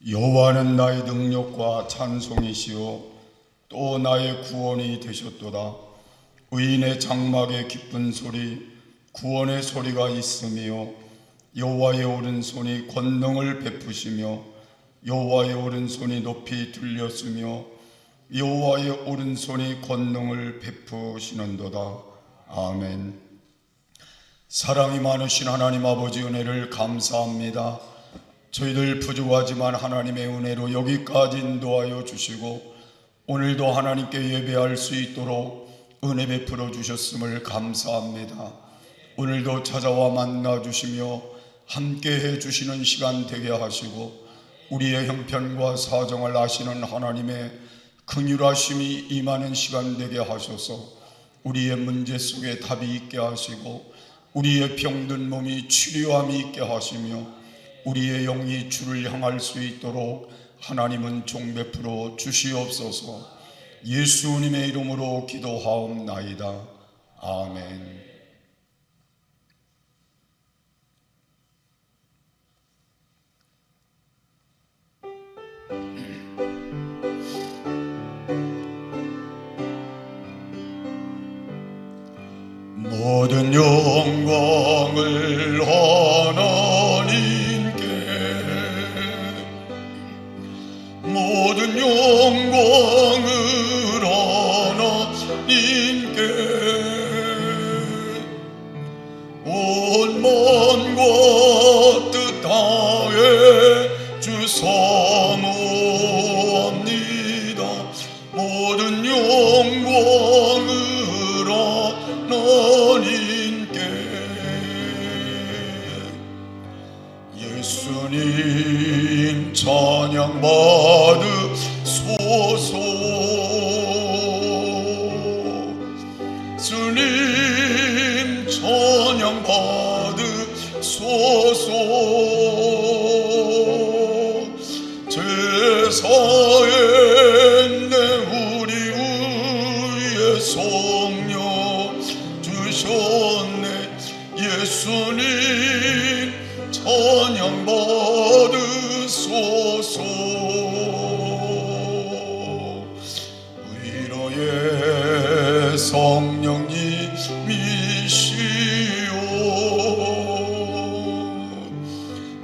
여호와는 나의 능력과 찬송이시요 또 나의 구원이 되셨도다. 의인의 장막에 기쁜 소리, 구원의 소리가 있으며 여호와의 오른손이 권능을 베푸시며 여호와의 오른손이 높이 들렸으며 여호와의 오른손이 권능을 베푸시는도다. 아멘. 사랑이 많으신 하나님 아버지 은혜를 감사합니다. 저희들 부족하지만 하나님의 은혜로 여기까지 인도하여 주시고 오늘도 하나님께 예배할 수 있도록 은혜 베풀어 주셨음을 감사합니다. 오늘도 찾아와 만나 주시며 함께 해 주시는 시간 되게 하시고 우리의 형편과 사정을 아시는 하나님의 긍휼하심이 임하는 시간 되게 하셔서 우리의 문제 속에 답이 있게 하시고 우리의 병든 몸이 치료함이 있게 하시며 우리의 영이 주를 향할 수 있도록 하나님은 종 베풀어 주시옵소서. 예수님의 이름으로 기도하옵나이다. 아멘. 모든 영광을 하나님께, 모든 영광을 하나님께, 온 만과 뜻 다해 주 사모합니다. 모든 영광을 하나님께. 예수님 찬양 받으소서. 주님 찬양 받으소서. 제사했네 우리 위에 성령 주셨네. 예수님 찬양 받으소서. 위로의 성령님이시오,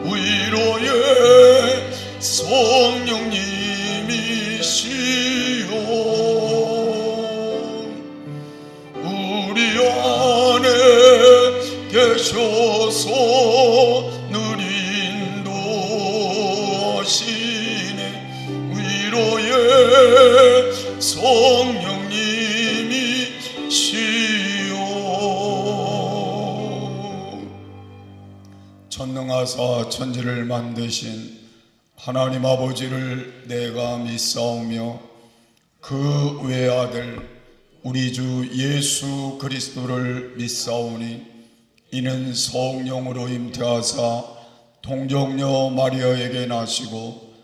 위로의 성령님이시오. 우리 안에 계셔서 늘 인도하시네. 위로의 성령님이시오. 전능하사 천지를 만드신 하나님 아버지를 내가 믿사오며 그 외아들 우리 주 예수 그리스도를 믿사오니 이는 성령으로 잉태하사 동정녀 마리아에게 나시고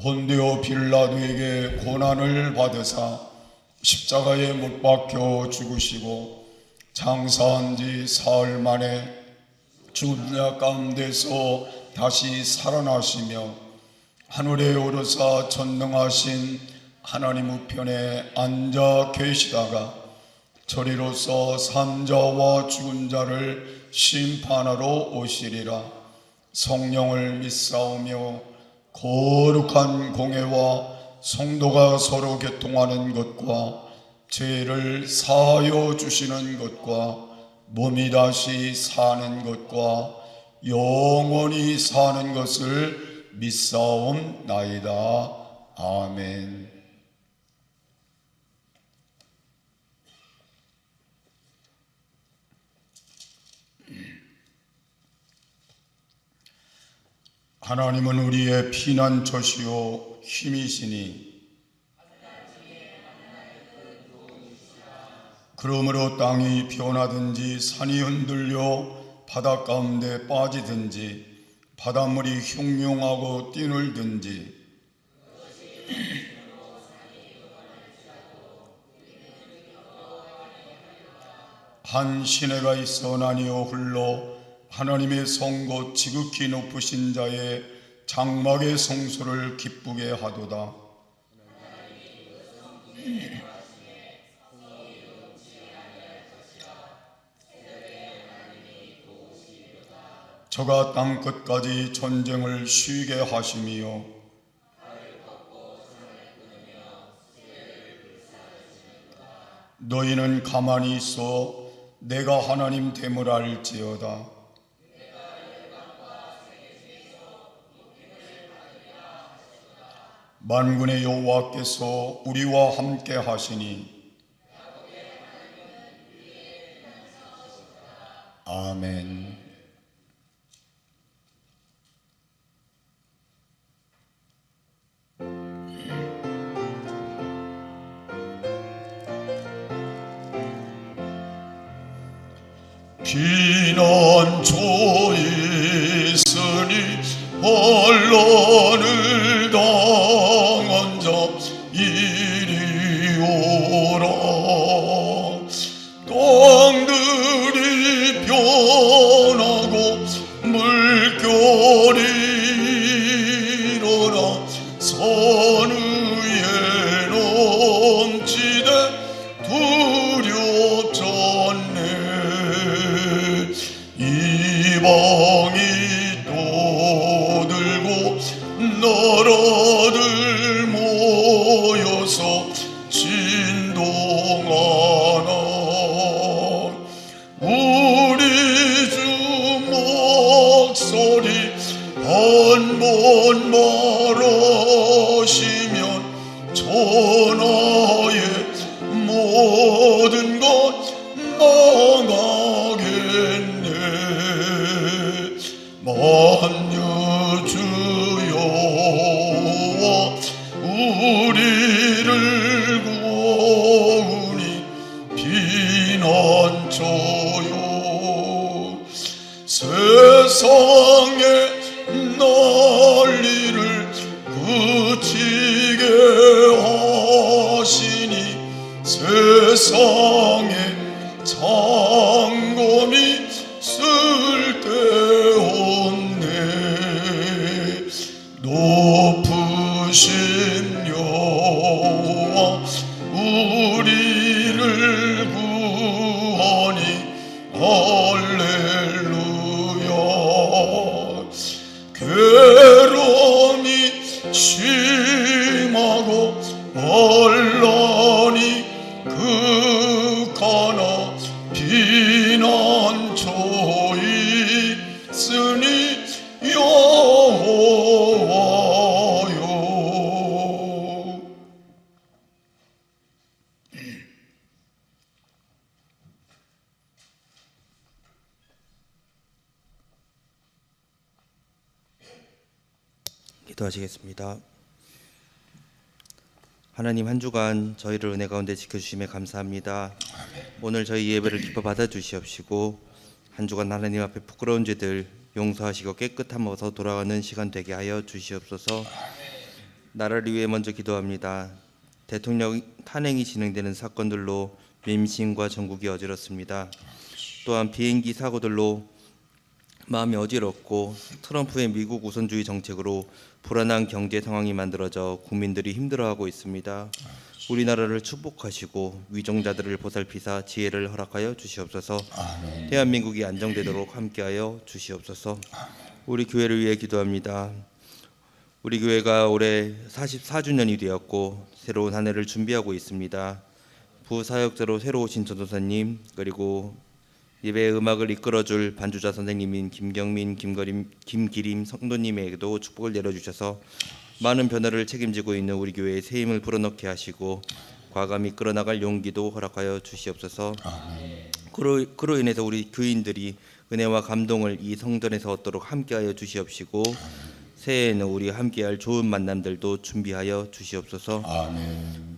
본디오 빌라도에게 고난을 받으사 십자가에 못 박혀 죽으시고 장사한 지 사흘 만에 죽은 자 가운데서 다시 살아나시며 하늘에 오르사 전능하신 하나님 우편에 앉아 계시다가 저리로서 산 자와 죽은 자를 심판하러 오시리라. 성령을 믿사오며 거룩한 공회와 성도가 서로 교통하는 것과 죄를 사하여 주시는 것과 몸이 다시 사는 것과 영원히 사는 것을 믿사옵나이다. 아멘. 하나님은 우리의 피난처시요 힘이시니 그러므로 땅이 변하든지 산이 흔들려 바다 가운데 빠지든지 바닷물이 흉흉하고 뛰놀든지 한 시내가 있어나니요 홀로 하나님의 성고 지극히 높으신 자의 장막의 성소를 기쁘게 하도다. 저가 땅 끝까지 전쟁을 쉬게 하심이요 너희는 가만히 있어 내가 하나님 됨을 알지어다. 만군의 여호와께서 우리와 함께 하시니 아멘. 피난처에 있으니 환난을 당한 자 이리 오라. 땅들이 변하고 물결이 일어나 산 위에 넘치되 두렵지 않네. 이방이 떠들고 나라들 모여서 진동하나. 우리 주 목소리 한 번 말하시면 천하의 모든 것 망하겠네. 만유 주 여호와 우리를 구원이 피난처요. 세상의 난리를 그치게 하시니 세상의 장검이 쓸데없네. 높으신 여호와 우리를 구하니 할렐루야. 괴로움이 심하고 혼란이 극하나 피난처에 있으니 여호와요. 기도하시겠습니다. 하나님, 한 주간 저희를 은혜 가운데 지켜주심에 감사합니다. 오늘 저희 예배를 기뻐 받아주시옵시고 한 주간 하나님 앞에 부끄러운 죄들 용서하시고 깨끗함어서 돌아가는 시간 되게 하여 주시옵소서. 나라를 위해 먼저 기도합니다. 대통령 탄핵이 진행되는 사건들로 민심과 전국이 어지럽습니다. 또한 비행기 사고들로 마음이 어지럽고 트럼프의 미국 우선주의 정책으로 불안한 경제 상황이 만들어져 국민들이 힘들어하고 있습니다. 우리나라를 축복하시고 위종자들을 보살피사 지혜를 허락하여 주시옵소서. 대한민국이 안정되도록 함께하여 주시옵소서. 우리 교회를 위해 기도합니다. 우리 교회가 올해 44주년이 되었고 새로운 한 해를 준비하고 있습니다. 부사역자로 새로 오신 전도사님, 그리고 예배의 음악을 이끌어줄 반주자 선생님인 김경민, 김기림 성도님에게도 축복을 내려주셔서 많은 변화를 책임지고 있는 우리 교회에 새 힘을 불어넣게 하시고 과감히 끌어나갈 용기도 허락하여 주시옵소서. 그로 인해서 우리 교인들이 은혜와 감동을 이 성전에서 얻도록 함께하여 주시옵시고 새해에는 우리 함께할 좋은 만남들도 준비하여 주시옵소서.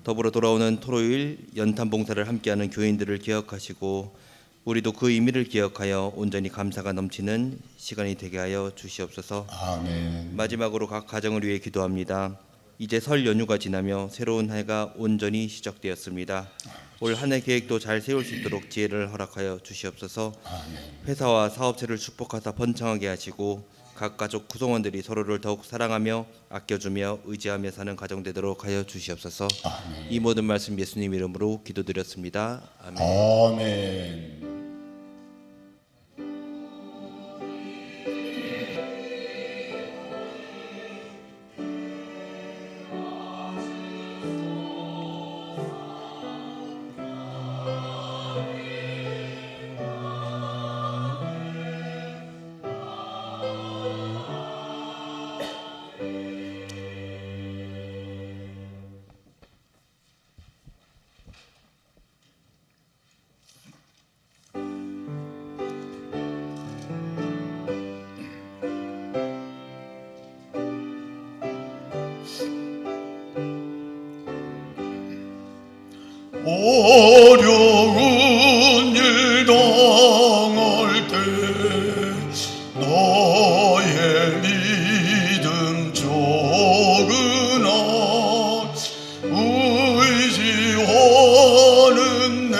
더불어 돌아오는 토요일 연탄 봉사를 함께하는 교인들을 기억하시고 우리도 그 의미를 기억하여 온전히 감사가 넘치는 시간이 되게 하여 주시옵소서. 아멘. 마지막으로 각 가정을 위해 기도합니다. 이제 설 연휴가 지나며 새로운 한 해가 온전히 시작되었습니다. 올 한 해 계획도 잘 세울 수 있도록 지혜를 허락하여 주시옵소서. 회사와 사업체를 축복하사 번창하게 하시고 각 가족 구성원들이 서로를 더욱 사랑하며 아껴주며 의지하며 사는 가정 되도록 하여 주시옵소서. 이 모든 말씀 예수님 이름으로 기도드렸습니다. 아멘. 아멘. 어려운 일 당할 때 너의 믿음 적으나 의지하는 내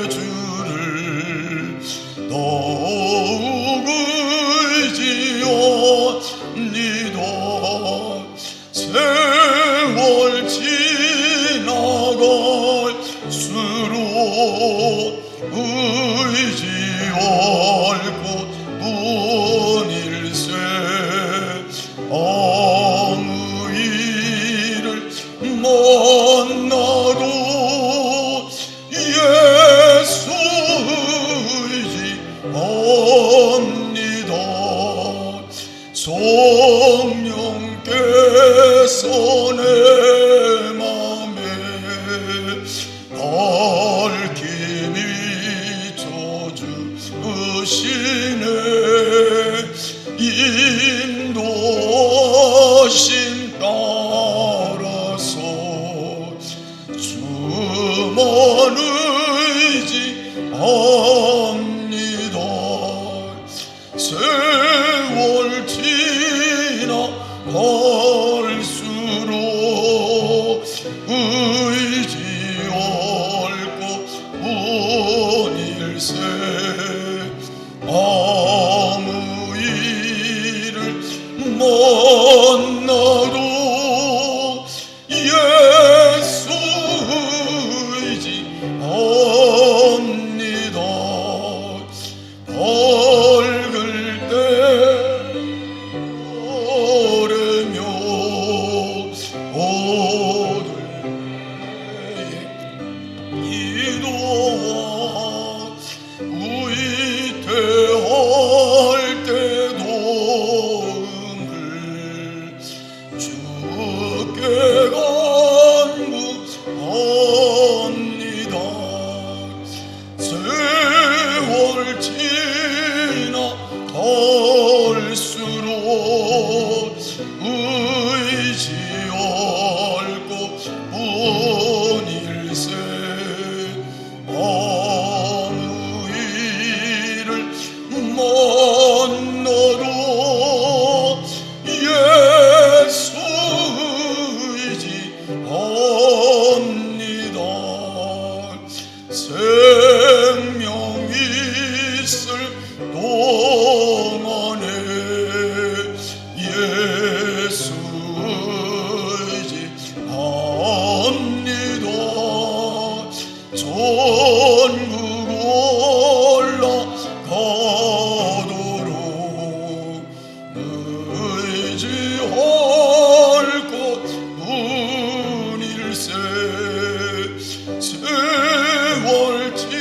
주를 더욱 의지합니다. 세월 지나갈수록 의지할 곳뿐일세. 아무 일을 만나도 예수 의지합니다. 성령께서 내 맘에 밝히 비춰주시네. 인도하심 따라서 주만 의지합니다. 세월 지나갈수록 의지할 곳뿐일세. 아무 일을 만나도 예수 의지합니다. 밝을 때 오르며 어두울 때에 기도와 위태할 때도 응을 주께 간구합니다. 세월 지나갈수록 의지할 곳뿐일세. 아무 일을 만나도 예수 의지합니다. 생명 있을 동안에 예수 의지합니다. 전국 올라가도록 의지할 곳뿐일세. 세월 지나갈수록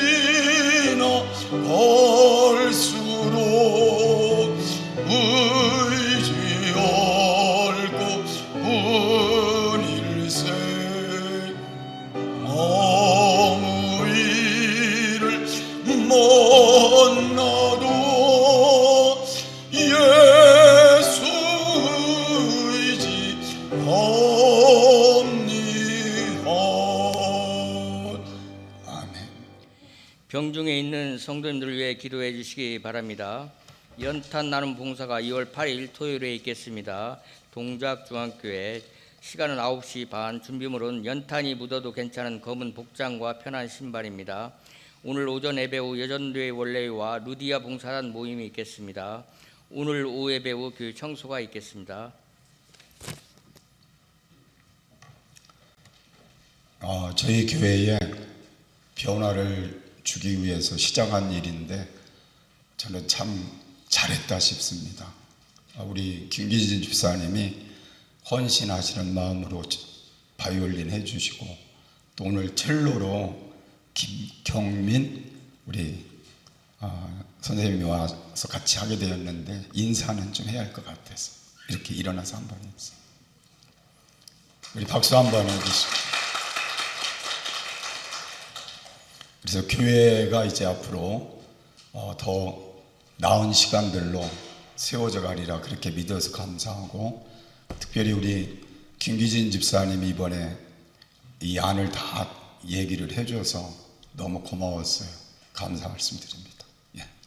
의지할 곳뿐일세. 아무 일을 만나도 예수 의지합니다. 아멘. 병중에 있는 성도님들을 위해 기도해 주시기 바랍니다. 연탄 나눔 봉사가 2월 8일 토요일에 있겠습니다. 동작중앙교회 시간은 9시 반. 준비물은 연탄이 묻어도 괜찮은 검은 복장과 편한 신발입니다. 오늘 오전 예배 후 여전도회 원래와 루디아 봉사단 모임이 있겠습니다. 오늘 오후 예배 후 교회 청소가 있겠습니다. 저희 교회에 변화를 주기 위해서 시작한 일인데 저는 참 잘했다 싶습니다. 우리 김기진 집사님이 헌신하시는 마음으로 바이올린 해주시고 또 오늘 첼로로 김경민 우리 선생님이 와서 같이 하게 되었는데 인사는 좀 해야 할 것 같아서 이렇게 일어나서 한번 했어요. 우리 박수 한번 해주시고. 그래서 교회가 이제 앞으로 더 나은 시간들로 세워져 가리라 그렇게 믿어서 감사하고, 특별히 우리 김기진 집사님이 이번에 이 안을 다 얘기를 해줘서 너무 고마웠어요. 감사 말씀드립니다.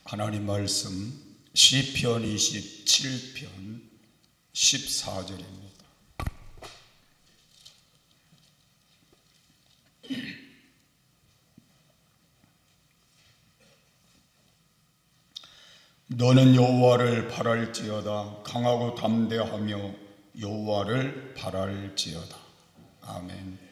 하나님 말씀 시편 27편 14절입니다. 너는 여호와를 바랄지어다. 강하고 담대하며 여호와를 바랄지어다. 아멘.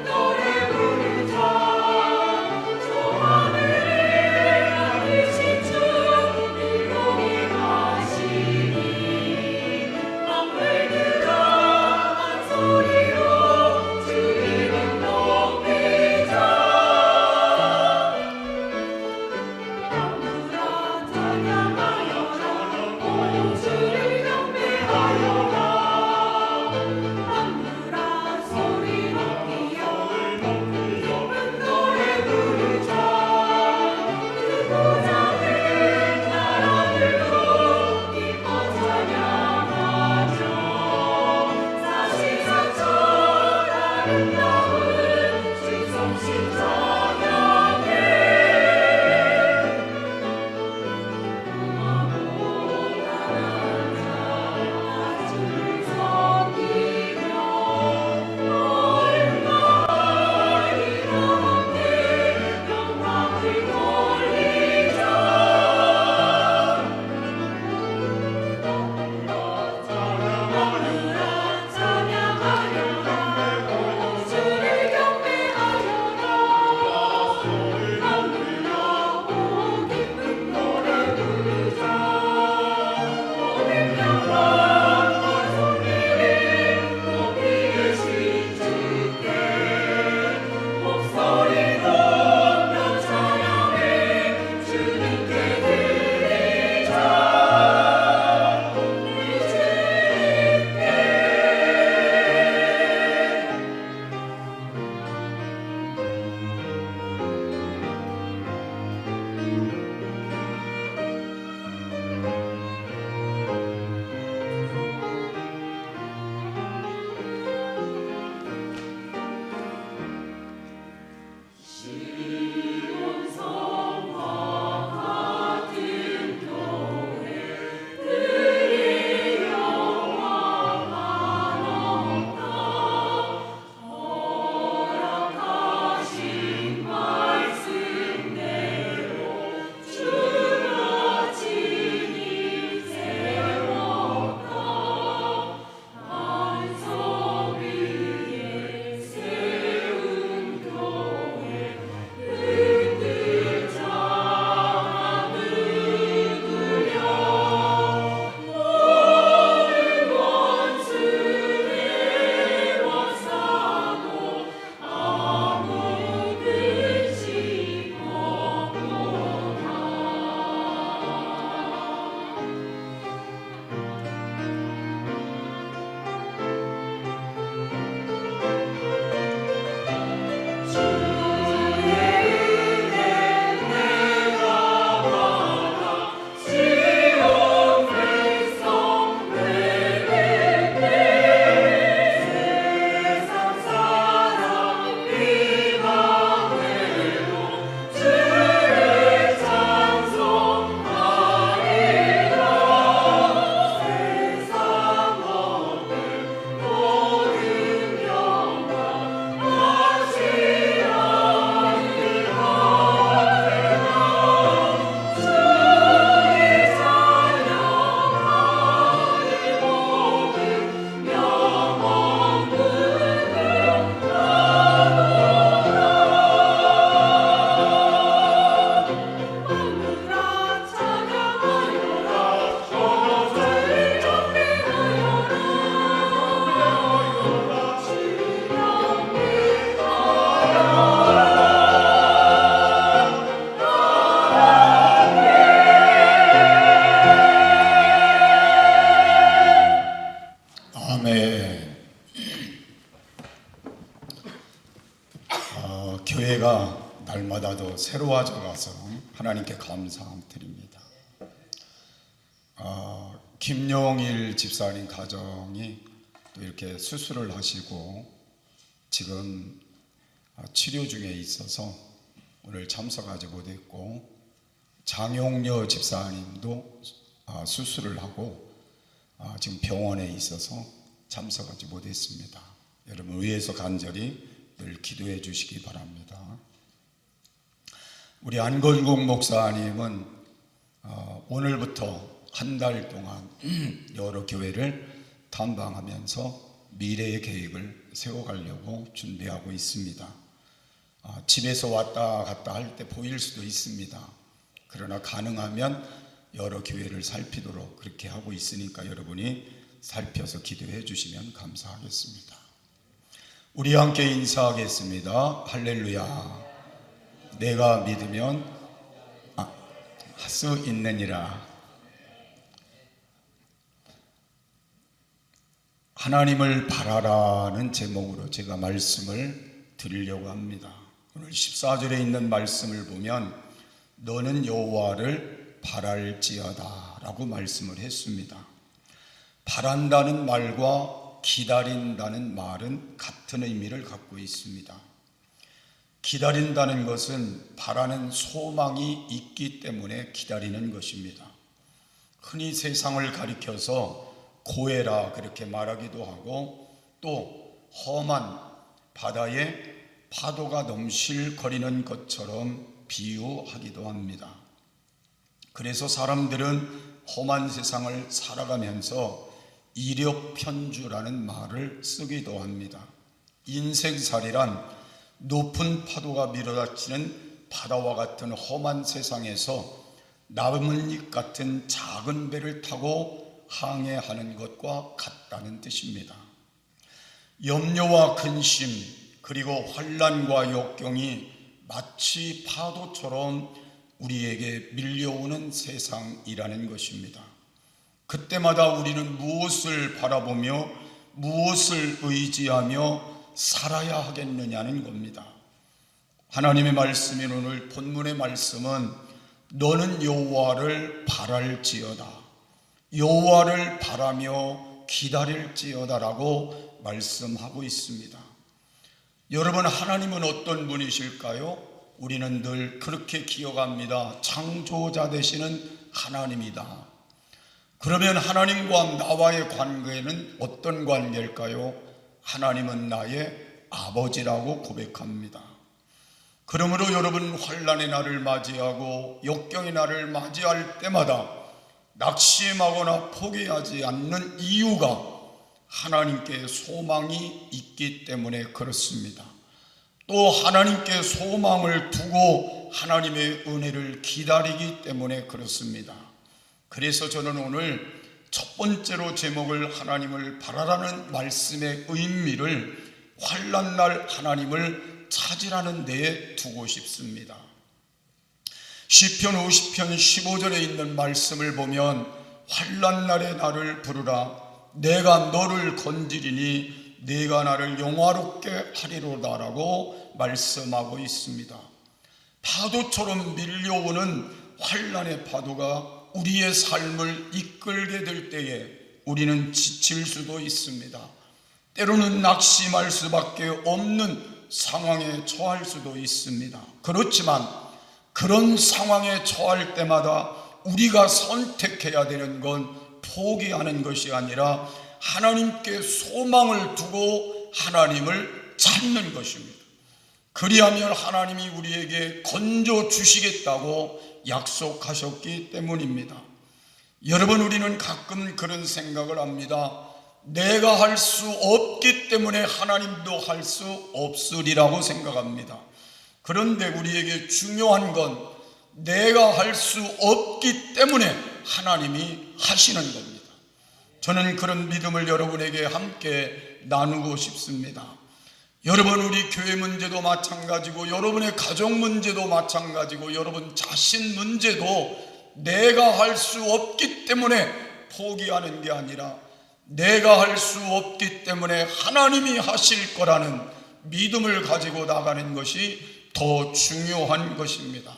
노래 부르자 주 안에 더 새로워져가서 하나님께 감사드립니다. 김용일 집사님 가정이 또 이렇게 수술을 하시고 지금 치료 중에 있어서 오늘 참석하지 못했고, 장용여 집사님도 수술을 하고 지금 병원에 있어서 참석하지 못했습니다. 여러분 위에서 간절히 늘 기도해 주시기 바랍니다. 우리 안건국 목사님은 오늘부터 한 달 동안 여러 교회를 탐방하면서 미래의 계획을 세워가려고 준비하고 있습니다. 집에서 왔다 갔다 할 때 보일 수도 있습니다. 그러나 가능하면 여러 교회를 살피도록 그렇게 하고 있으니까 여러분이 살펴서 기도해 주시면 감사하겠습니다. 우리 함께 인사하겠습니다. 할렐루야. 내가 믿으면 할 수 있느니라. 하나님을 바라라는 제목으로 제가 말씀을 드리려고 합니다. 오늘 14절에 있는 말씀을 보면 너는 여호와를 바랄지어다 라고 말씀을 했습니다. 바란다는 말과 기다린다는 말은 같은 의미를 갖고 있습니다. 기다린다는 것은 바라는 소망이 있기 때문에 기다리는 것입니다. 흔히 세상을 가리켜서 고해라 그렇게 말하기도 하고, 또 험한 바다에 파도가 넘실거리는 것처럼 비유하기도 합니다. 그래서 사람들은 험한 세상을 살아가면서 이력편주라는 말을 쓰기도 합니다. 인생살이란 높은 파도가 밀어닥치는 바다와 같은 험한 세상에서 나뭇잎 같은 작은 배를 타고 항해하는 것과 같다는 뜻입니다. 염려와 근심 그리고 환난과 역경이 마치 파도처럼 우리에게 밀려오는 세상이라는 것입니다. 그때마다 우리는 무엇을 바라보며 무엇을 의지하며 살아야 하겠느냐는 겁니다. 하나님의 말씀인 오늘 본문의 말씀은 너는 여호와를 바랄지어다, 여호와를 바라며 기다릴지어다라고 말씀하고 있습니다. 여러분, 하나님은 어떤 분이실까요? 우리는 늘 그렇게 기억합니다. 창조자 되시는 하나님이다. 그러면 하나님과 나와의 관계는 어떤 관계일까요? 하나님은 나의 아버지라고 고백합니다. 그러므로 여러분, 환난의 날을 맞이하고 역경의 날을 맞이할 때마다 낙심하거나 포기하지 않는 이유가 하나님께 소망이 있기 때문에 그렇습니다. 또 하나님께 소망을 두고 하나님의 은혜를 기다리기 때문에 그렇습니다. 그래서 저는 오늘 첫 번째로 제목을 하나님을 바라라는 말씀의 의미를 환난날 하나님을 찾으라는 데에 두고 싶습니다. 시편 50편 15절에 있는 말씀을 보면 환난날에 나를 부르라, 내가 너를 건지리니 네가 나를 영화롭게 하리로다라고 말씀하고 있습니다. 파도처럼 밀려오는 환난의 파도가 우리의 삶을 이끌게 될 때에 우리는 지칠 수도 있습니다. 때로는 낙심할 수밖에 없는 상황에 처할 수도 있습니다. 그렇지만 그런 상황에 처할 때마다 우리가 선택해야 되는 건 포기하는 것이 아니라 하나님께 소망을 두고 하나님을 찾는 것입니다. 그리하면 하나님이 우리에게 건져 주시겠다고 약속하셨기 때문입니다. 여러분, 우리는 가끔 그런 생각을 합니다. 내가 할 수 없기 때문에 하나님도 할 수 없으리라고 생각합니다. 그런데 우리에게 중요한 건 내가 할 수 없기 때문에 하나님이 하시는 겁니다. 저는 그런 믿음을 여러분에게 함께 나누고 싶습니다. 여러분, 우리 교회 문제도 마찬가지고 여러분의 가정 문제도 마찬가지고 여러분 자신 문제도 내가 할 수 없기 때문에 포기하는 게 아니라 내가 할 수 없기 때문에 하나님이 하실 거라는 믿음을 가지고 나가는 것이 더 중요한 것입니다.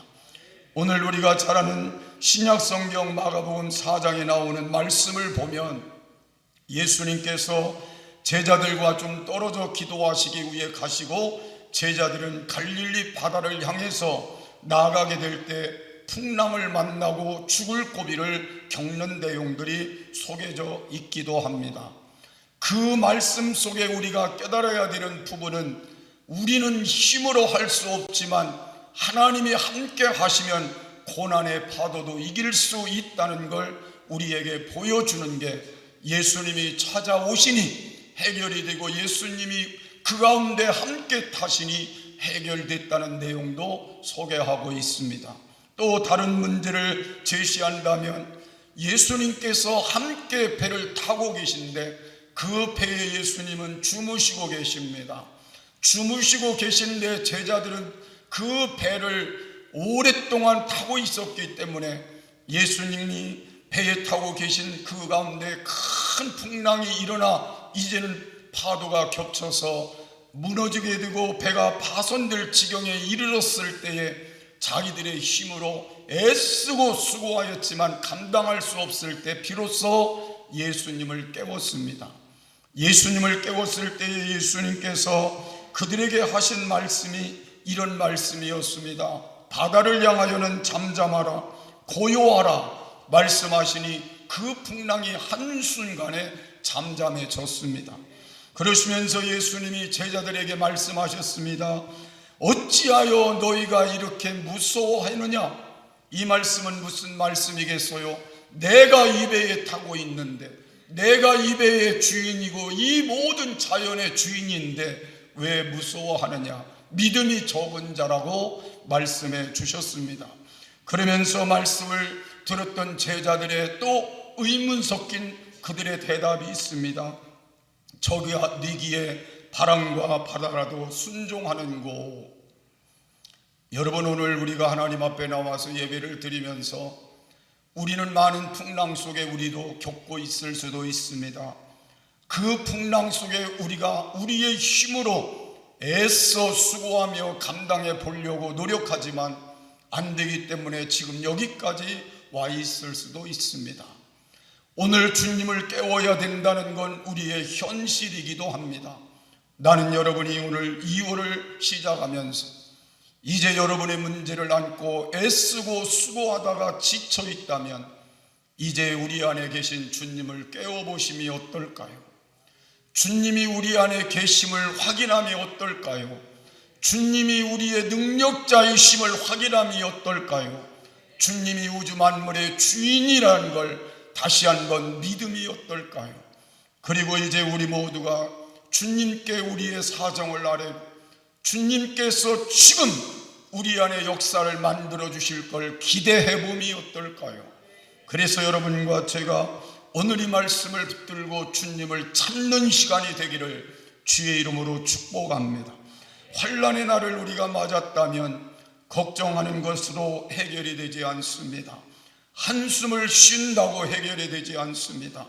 오늘 우리가 잘 아는 신약성경 마가복음 4장에 나오는 말씀을 보면 예수님께서 제자들과 좀 떨어져 기도하시기 위해 가시고 제자들은 갈릴리 바다를 향해서 나아가게 될 때 풍랑을 만나고 죽을 고비를 겪는 내용들이 속에져 있기도 합니다. 그 말씀 속에 우리가 깨달아야 되는 부분은 우리는 힘으로 할 수 없지만 하나님이 함께 하시면 고난의 파도도 이길 수 있다는 걸 우리에게 보여주는 게 예수님이 찾아오시니 해결이 되고 예수님이 그 가운데 함께 타시니 해결됐다는 내용도 소개하고 있습니다. 또 다른 문제를 제시한다면 예수님께서 함께 배를 타고 계신데 그 배에 예수님은 주무시고 계십니다. 주무시고 계신데 제자들은 그 배를 오랫동안 타고 있었기 때문에 예수님이 배에 타고 계신 그 가운데 큰 풍랑이 일어나 이제는 파도가 겹쳐서 무너지게 되고 배가 파손될 지경에 이르렀을 때에 자기들의 힘으로 애쓰고 수고하였지만 감당할 수 없을 때 비로소 예수님을 깨웠습니다. 예수님을 깨웠을 때에 예수님께서 그들에게 하신 말씀이 이런 말씀이었습니다. 바다를 향하여는 잠잠하라, 고요하라 말씀하시니 그 풍랑이 한순간에 잠잠해졌습니다. 그러시면서 예수님이 제자들에게 말씀하셨습니다. 어찌하여 너희가 이렇게 무서워하느냐? 이 말씀은 무슨 말씀이겠어요? 내가 이 배에 타고 있는데, 내가 이 배의 주인이고 이 모든 자연의 주인인데 왜 무서워하느냐? 믿음이 적은 자라고 말씀해 주셨습니다. 그러면서 말씀을 들었던 제자들의 또 의문 섞인 그들의 대답이 있습니다. 저기야 네기에 바람과 바다라도 순종하는고. 여러분, 오늘 우리가 하나님 앞에 나와서 예배를 드리면서 우리는 많은 풍랑 속에 우리도 겪고 있을 수도 있습니다. 그 풍랑 속에 우리가 우리의 힘으로 애써 수고하며 감당해 보려고 노력하지만 안 되기 때문에 지금 여기까지 와 있을 수도 있습니다. 오늘 주님을 깨워야 된다는 건 우리의 현실이기도 합니다. 나는 여러분이 오늘 2월을 시작하면서 이제 여러분의 문제를 안고 애쓰고 수고하다가 지쳐 있다면 이제 우리 안에 계신 주님을 깨워보심이 어떨까요? 주님이 우리 안에 계심을 확인함이 어떨까요? 주님이 우리의 능력자이심을 확인함이 어떨까요? 주님이 우주 만물의 주인이라는 걸 다시 한번 믿음이 어떨까요? 그리고 이제 우리 모두가 주님께 우리의 사정을 아뢰고 주님께서 지금 우리 안에 역사를 만들어 주실 걸 기대해 봄이 어떨까요? 그래서 여러분과 제가 오늘 이 말씀을 붙들고 주님을 찾는 시간이 되기를 주의 이름으로 축복합니다. 환난의 날을 우리가 맞았다면 걱정하는 것으로 해결이 되지 않습니다. 한숨을 쉰다고 해결이 되지 않습니다.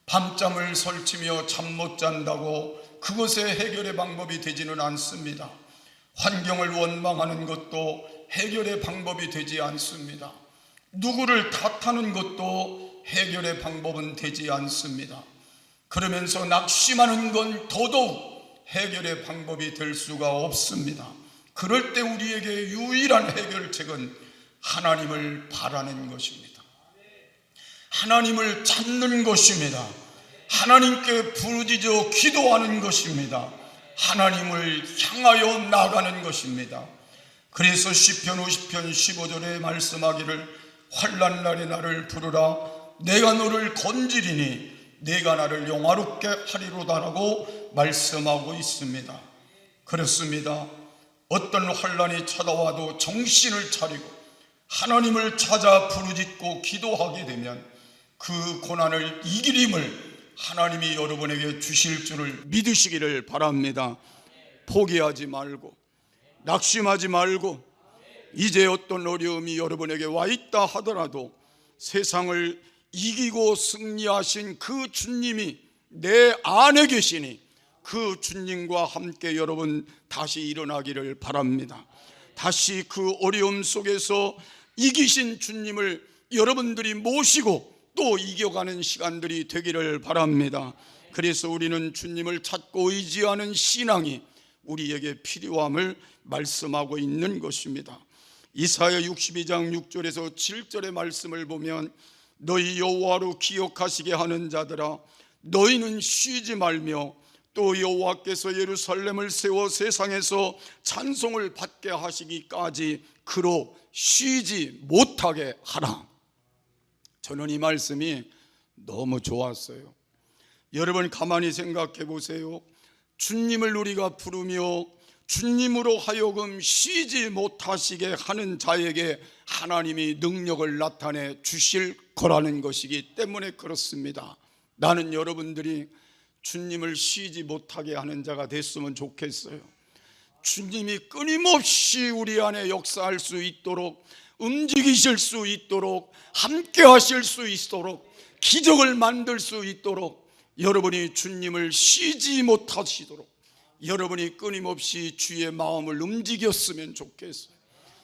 밤잠을 설치며 잠 못 잔다고 그것의 해결의 방법이 되지는 않습니다. 환경을 원망하는 것도 해결의 방법이 되지 않습니다. 누구를 탓하는 것도 해결의 방법은 되지 않습니다. 그러면서 낙심하는 건 더더욱 해결의 방법이 될 수가 없습니다. 그럴 때 우리에게 유일한 해결책은 하나님을 바라는 것입니다. 하나님을 찾는 것입니다. 하나님께 부르짖어 기도하는 것입니다. 하나님을 향하여 나가는 것입니다. 그래서 시편 50편 15절에 말씀하기를 환난날에 나를 부르라 내가 너를 건지리니 내가 나를 영화롭게 하리로다라고 말씀하고 있습니다. 그렇습니다. 어떤 환난이 찾아와도 정신을 차리고 하나님을 찾아 부르짖고 기도하게 되면 그 고난을 이길 힘을 하나님이 여러분에게 주실 줄을 믿으시기를 바랍니다. 포기하지 말고 낙심하지 말고 이제 어떤 어려움이 여러분에게 와 있다 하더라도 세상을 이기고 승리하신 그 주님이 내 안에 계시니 그 주님과 함께 여러분 다시 일어나기를 바랍니다. 다시 그 어려움 속에서 이기신 주님을 여러분들이 모시고 또 이겨가는 시간들이 되기를 바랍니다. 그래서 우리는 주님을 찾고 의지하는 신앙이 우리에게 필요함을 말씀하고 있는 것입니다. 이사야 62장 6절에서 7절의 말씀을 보면 너희 여호와로 기억하시게 하는 자들아 너희는 쉬지 말며 또 여호와께서 예루살렘을 세워 세상에서 찬송을 받게 하시기까지 그로 쉬지 못하게 하라. 저는 이 말씀이 너무 좋았어요. 여러분 가만히 생각해 보세요. 주님을 우리가 부르며 주님으로 하여금 쉬지 못하시게 하는 자에게 하나님이 능력을 나타내 주실 거라는 것이기 때문에 그렇습니다. 나는 여러분들이 주님을 쉬지 못하게 하는 자가 됐으면 좋겠어요. 주님이 끊임없이 우리 안에 역사할 수 있도록, 움직이실 수 있도록, 함께 하실 수 있도록, 기적을 만들 수 있도록 여러분이 주님을 쉬지 못하시도록 여러분이 끊임없이 주의 마음을 움직였으면 좋겠어요.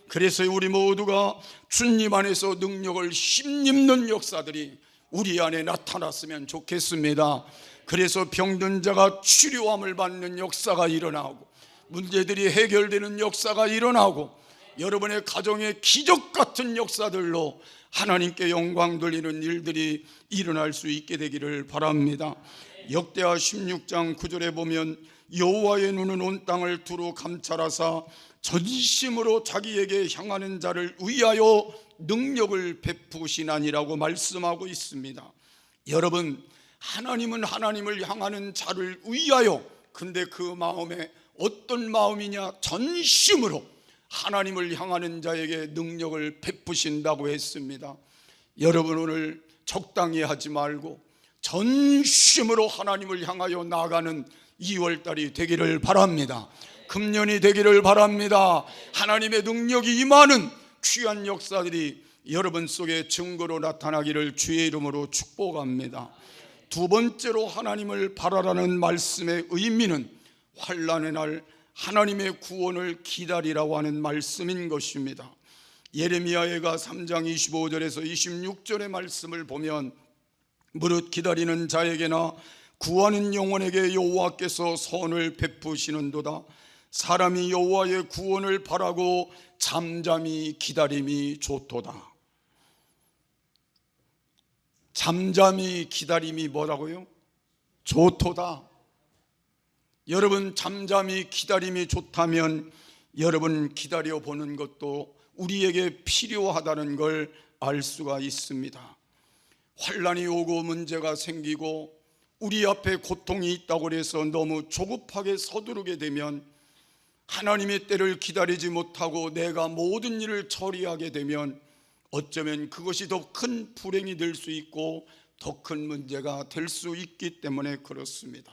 그래서 우리 모두가 주님 안에서 능력을 힘입는 역사들이 우리 안에 나타났으면 좋겠습니다. 그래서 병든 자가 치료함을 받는 역사가 일어나고 문제들이 해결되는 역사가 일어나고 여러분의 가정의 기적 같은 역사들로 하나님께 영광 돌리는 일들이 일어날 수 있게 되기를 바랍니다. 역대하 16장 9절에 보면 여호와의 눈은 온 땅을 두루 감찰하사 전심으로 자기에게 향하는 자를 위하여 능력을 베푸시나니라고 말씀하고 있습니다. 여러분, 하나님은 하나님을 향하는 자를 위하여, 근데 그 마음에 어떤 마음이냐? 전심으로 하나님을 향하는 자에게 능력을 베푸신다고 했습니다. 여러분 오늘 적당히 하지 말고 전심으로 하나님을 향하여 나아가는 2월달이 되기를 바랍니다. 금년이 되기를 바랍니다. 하나님의 능력이 임하는 귀한 역사들이 여러분 속에 증거로 나타나기를 주의 이름으로 축복합니다. 두 번째로 하나님을 바라라는 말씀의 의미는 환난의 날 하나님의 구원을 기다리라고 하는 말씀인 것입니다. 예레미야가 3장 25절에서 26절의 말씀을 보면 무릇 기다리는 자에게나 구하는 영혼에게 여호와께서 선을 베푸시는도다. 사람이 여호와의 구원을 바라고 잠잠히 기다림이 좋도다. 잠잠히 기다림이 뭐라고요? 좋도다. 여러분 잠잠히 기다림이 좋다면 여러분 기다려보는 것도 우리에게 필요하다는 걸 알 수가 있습니다. 환난이 오고 문제가 생기고 우리 앞에 고통이 있다고 해서 너무 조급하게 서두르게 되면 하나님의 때를 기다리지 못하고 내가 모든 일을 처리하게 되면 어쩌면 그것이 더 큰 불행이 될 수 있고 더 큰 문제가 될 수 있기 때문에 그렇습니다.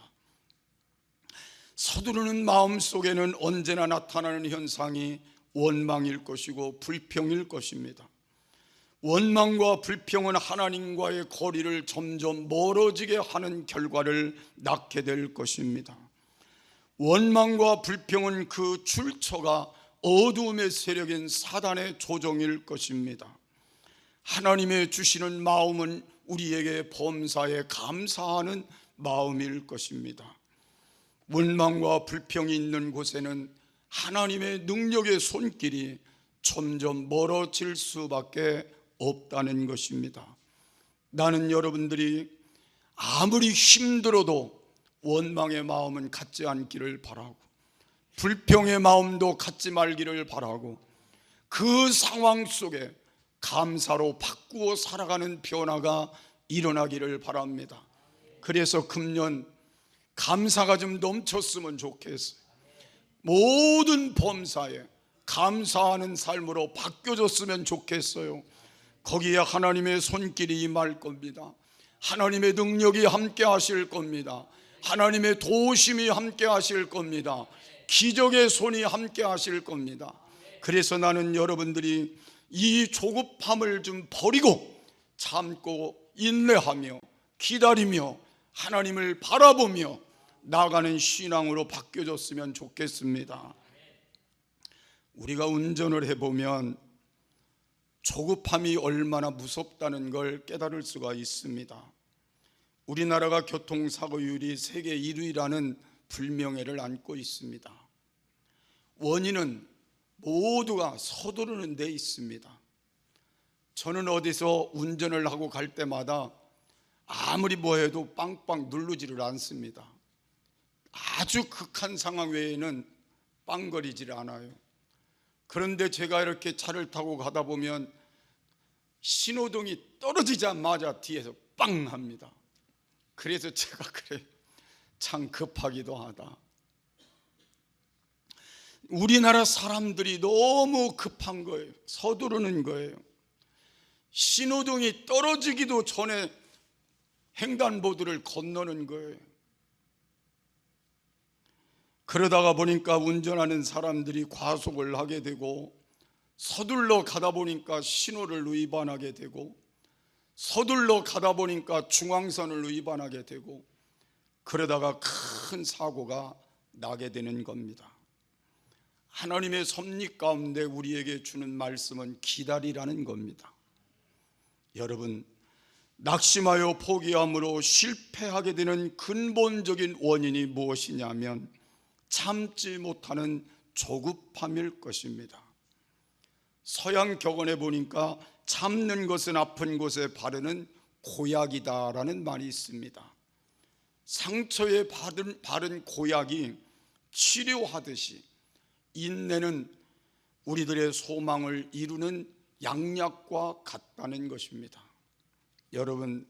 서두르는 마음 속에는 언제나 나타나는 현상이 원망일 것이고 불평일 것입니다. 원망과 불평은 하나님과의 거리를 점점 멀어지게 하는 결과를 낳게 될 것입니다. 원망과 불평은 그 출처가 어두움의 세력인 사단의 조종일 것입니다. 하나님의 주시는 마음은 우리에게 범사에 감사하는 마음일 것입니다. 원망과 불평이 있는 곳에는 하나님의 능력의 손길이 점점 멀어질 수밖에 없다는 것입니다. 나는 여러분들이 아무리 힘들어도 원망의 마음은 갖지 않기를 바라고 불평의 마음도 갖지 말기를 바라고 그 상황 속에 감사로 바꾸어 살아가는 변화가 일어나기를 바랍니다. 그래서 금년 감사가 좀 넘쳤으면 좋겠어요. 모든 범사에 감사하는 삶으로 바뀌어졌으면 좋겠어요. 거기에 하나님의 손길이 임할 겁니다. 하나님의 능력이 함께 하실 겁니다. 하나님의 도우심이 함께 하실 겁니다. 기적의 손이 함께 하실 겁니다. 그래서 나는 여러분들이 이 조급함을 좀 버리고 참고 인내하며 기다리며 하나님을 바라보며 나아가는 신앙으로 바뀌어졌으면 좋겠습니다. 우리가 운전을 해보면 조급함이 얼마나 무섭다는 걸 깨달을 수가 있습니다. 우리나라가 교통사고율이 세계 1위라는 불명예를 안고 있습니다. 원인은 모두가 서두르는 데 있습니다. 저는 어디서 운전을 하고 갈 때마다 아무리 뭐해도 빵빵 누르지를 않습니다. 아주 극한 상황 외에는 빵거리질 않아요. 그런데 제가 이렇게 차를 타고 가다 보면 신호등이 떨어지자마자 뒤에서 빵 합니다. 그래서 제가 그래, 참 급하기도 하다. 우리나라 사람들이 너무 급한 거예요. 서두르는 거예요. 신호등이 떨어지기도 전에 횡단보도를 건너는 거예요. 그러다가 보니까 운전하는 사람들이 과속을 하게 되고, 서둘러 가다 보니까 신호를 위반하게 되고, 서둘러 가다 보니까 중앙선을 위반하게 되고, 그러다가 큰 사고가 나게 되는 겁니다. 하나님의 섭리 가운데 우리에게 주는 말씀은 기다리라는 겁니다. 여러분, 낙심하여 포기함으로 실패하게 되는 근본적인 원인이 무엇이냐면 참지 못하는 조급함일 것입니다. 서양 격언에 보니까 참는 것은 아픈 곳에 바르는 고약이다라는 말이 있습니다. 상처에 바른 고약이 치료하듯이 인내는 우리들의 소망을 이루는 양약과 같다는 것입니다. 여러분,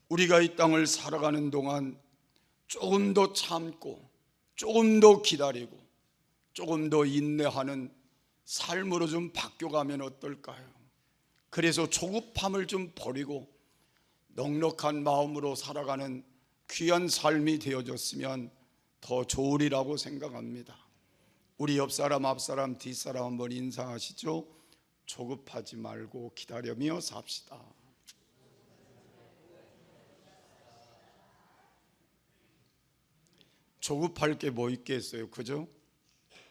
우리가 이 땅을 살아가는 동안 조금 더 참고, 조금 더 기다리고, 조금 더 인내하는 삶으로 좀 바뀌어가면 어떨까요? 그래서 조급함을 좀 버리고 넉넉한 마음으로 살아가는 귀한 삶이 되어졌으면 더 좋으리라고 생각합니다. 우리 옆사람, 앞사람, 뒷사람 한번 인사하시죠. 조급하지 말고 기다리며 삽시다. 조급할 게 뭐 있겠어요, 그죠?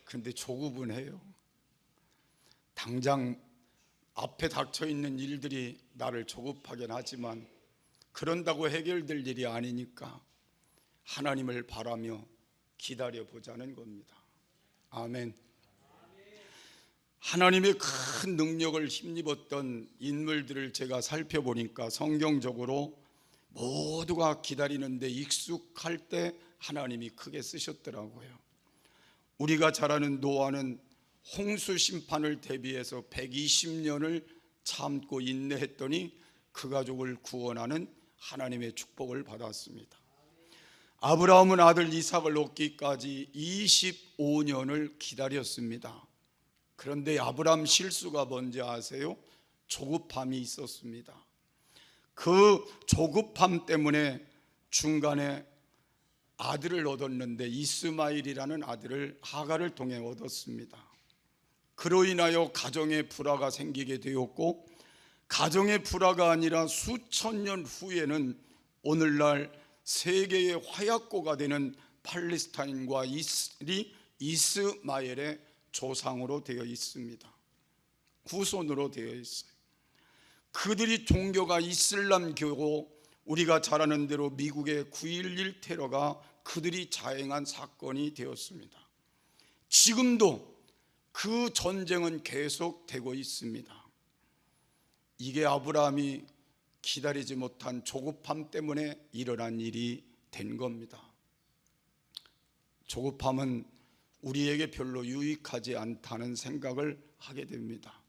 근데 조급은 해요. 당장 앞에 닥쳐있는 일들이 나를 조급하긴 하지만 그런다고 해결될 일이 아니니까 하나님을 바라며 기다려보자는 겁니다. 아멘. 하나님의 큰 능력을 힘입었던 인물들을 제가 살펴보니까 성경적으로 모두가 기다리는데 익숙할 때 하나님이 크게 쓰셨더라고요. 우리가 잘 아는 노아는 홍수 심판을 대비해서 120년을 참고 인내했더니 그 가족을 구원하는 하나님의 축복을 받았습니다. 아브라함은 아들 이삭을 얻기까지 25년을 기다렸습니다. 그런데 아브라함 실수가 뭔지 아세요? 조급함이 있었습니다. 그 조급함 때문에 중간에 아들을 얻었는데 이스마엘이라는 아들을 하갈을 통해 얻었습니다. 그로 인하여 가정에 불화가 생기게 되었고, 가정의 불화가 아니라 수천 년 후에는 오늘날 세계의 화약고가 되는 팔레스타인과 이스라엘이 이스마엘의 조상으로 되어 있습니다. 후손으로 되어 있어요. 그들이 종교가 이슬람교고, 우리가 잘 아는 대로 미국의 9.11 테러가 그들이 자행한 사건이 되었습니다. 지금도 그 전쟁은 계속되고 있습니다. 이게 아브라함이 기다리지 못한 조급함 때문에 일어난 일이 된 겁니다. 조급함은 우리에게 별로 유익하지 않다는 생각을 하게 됩니다.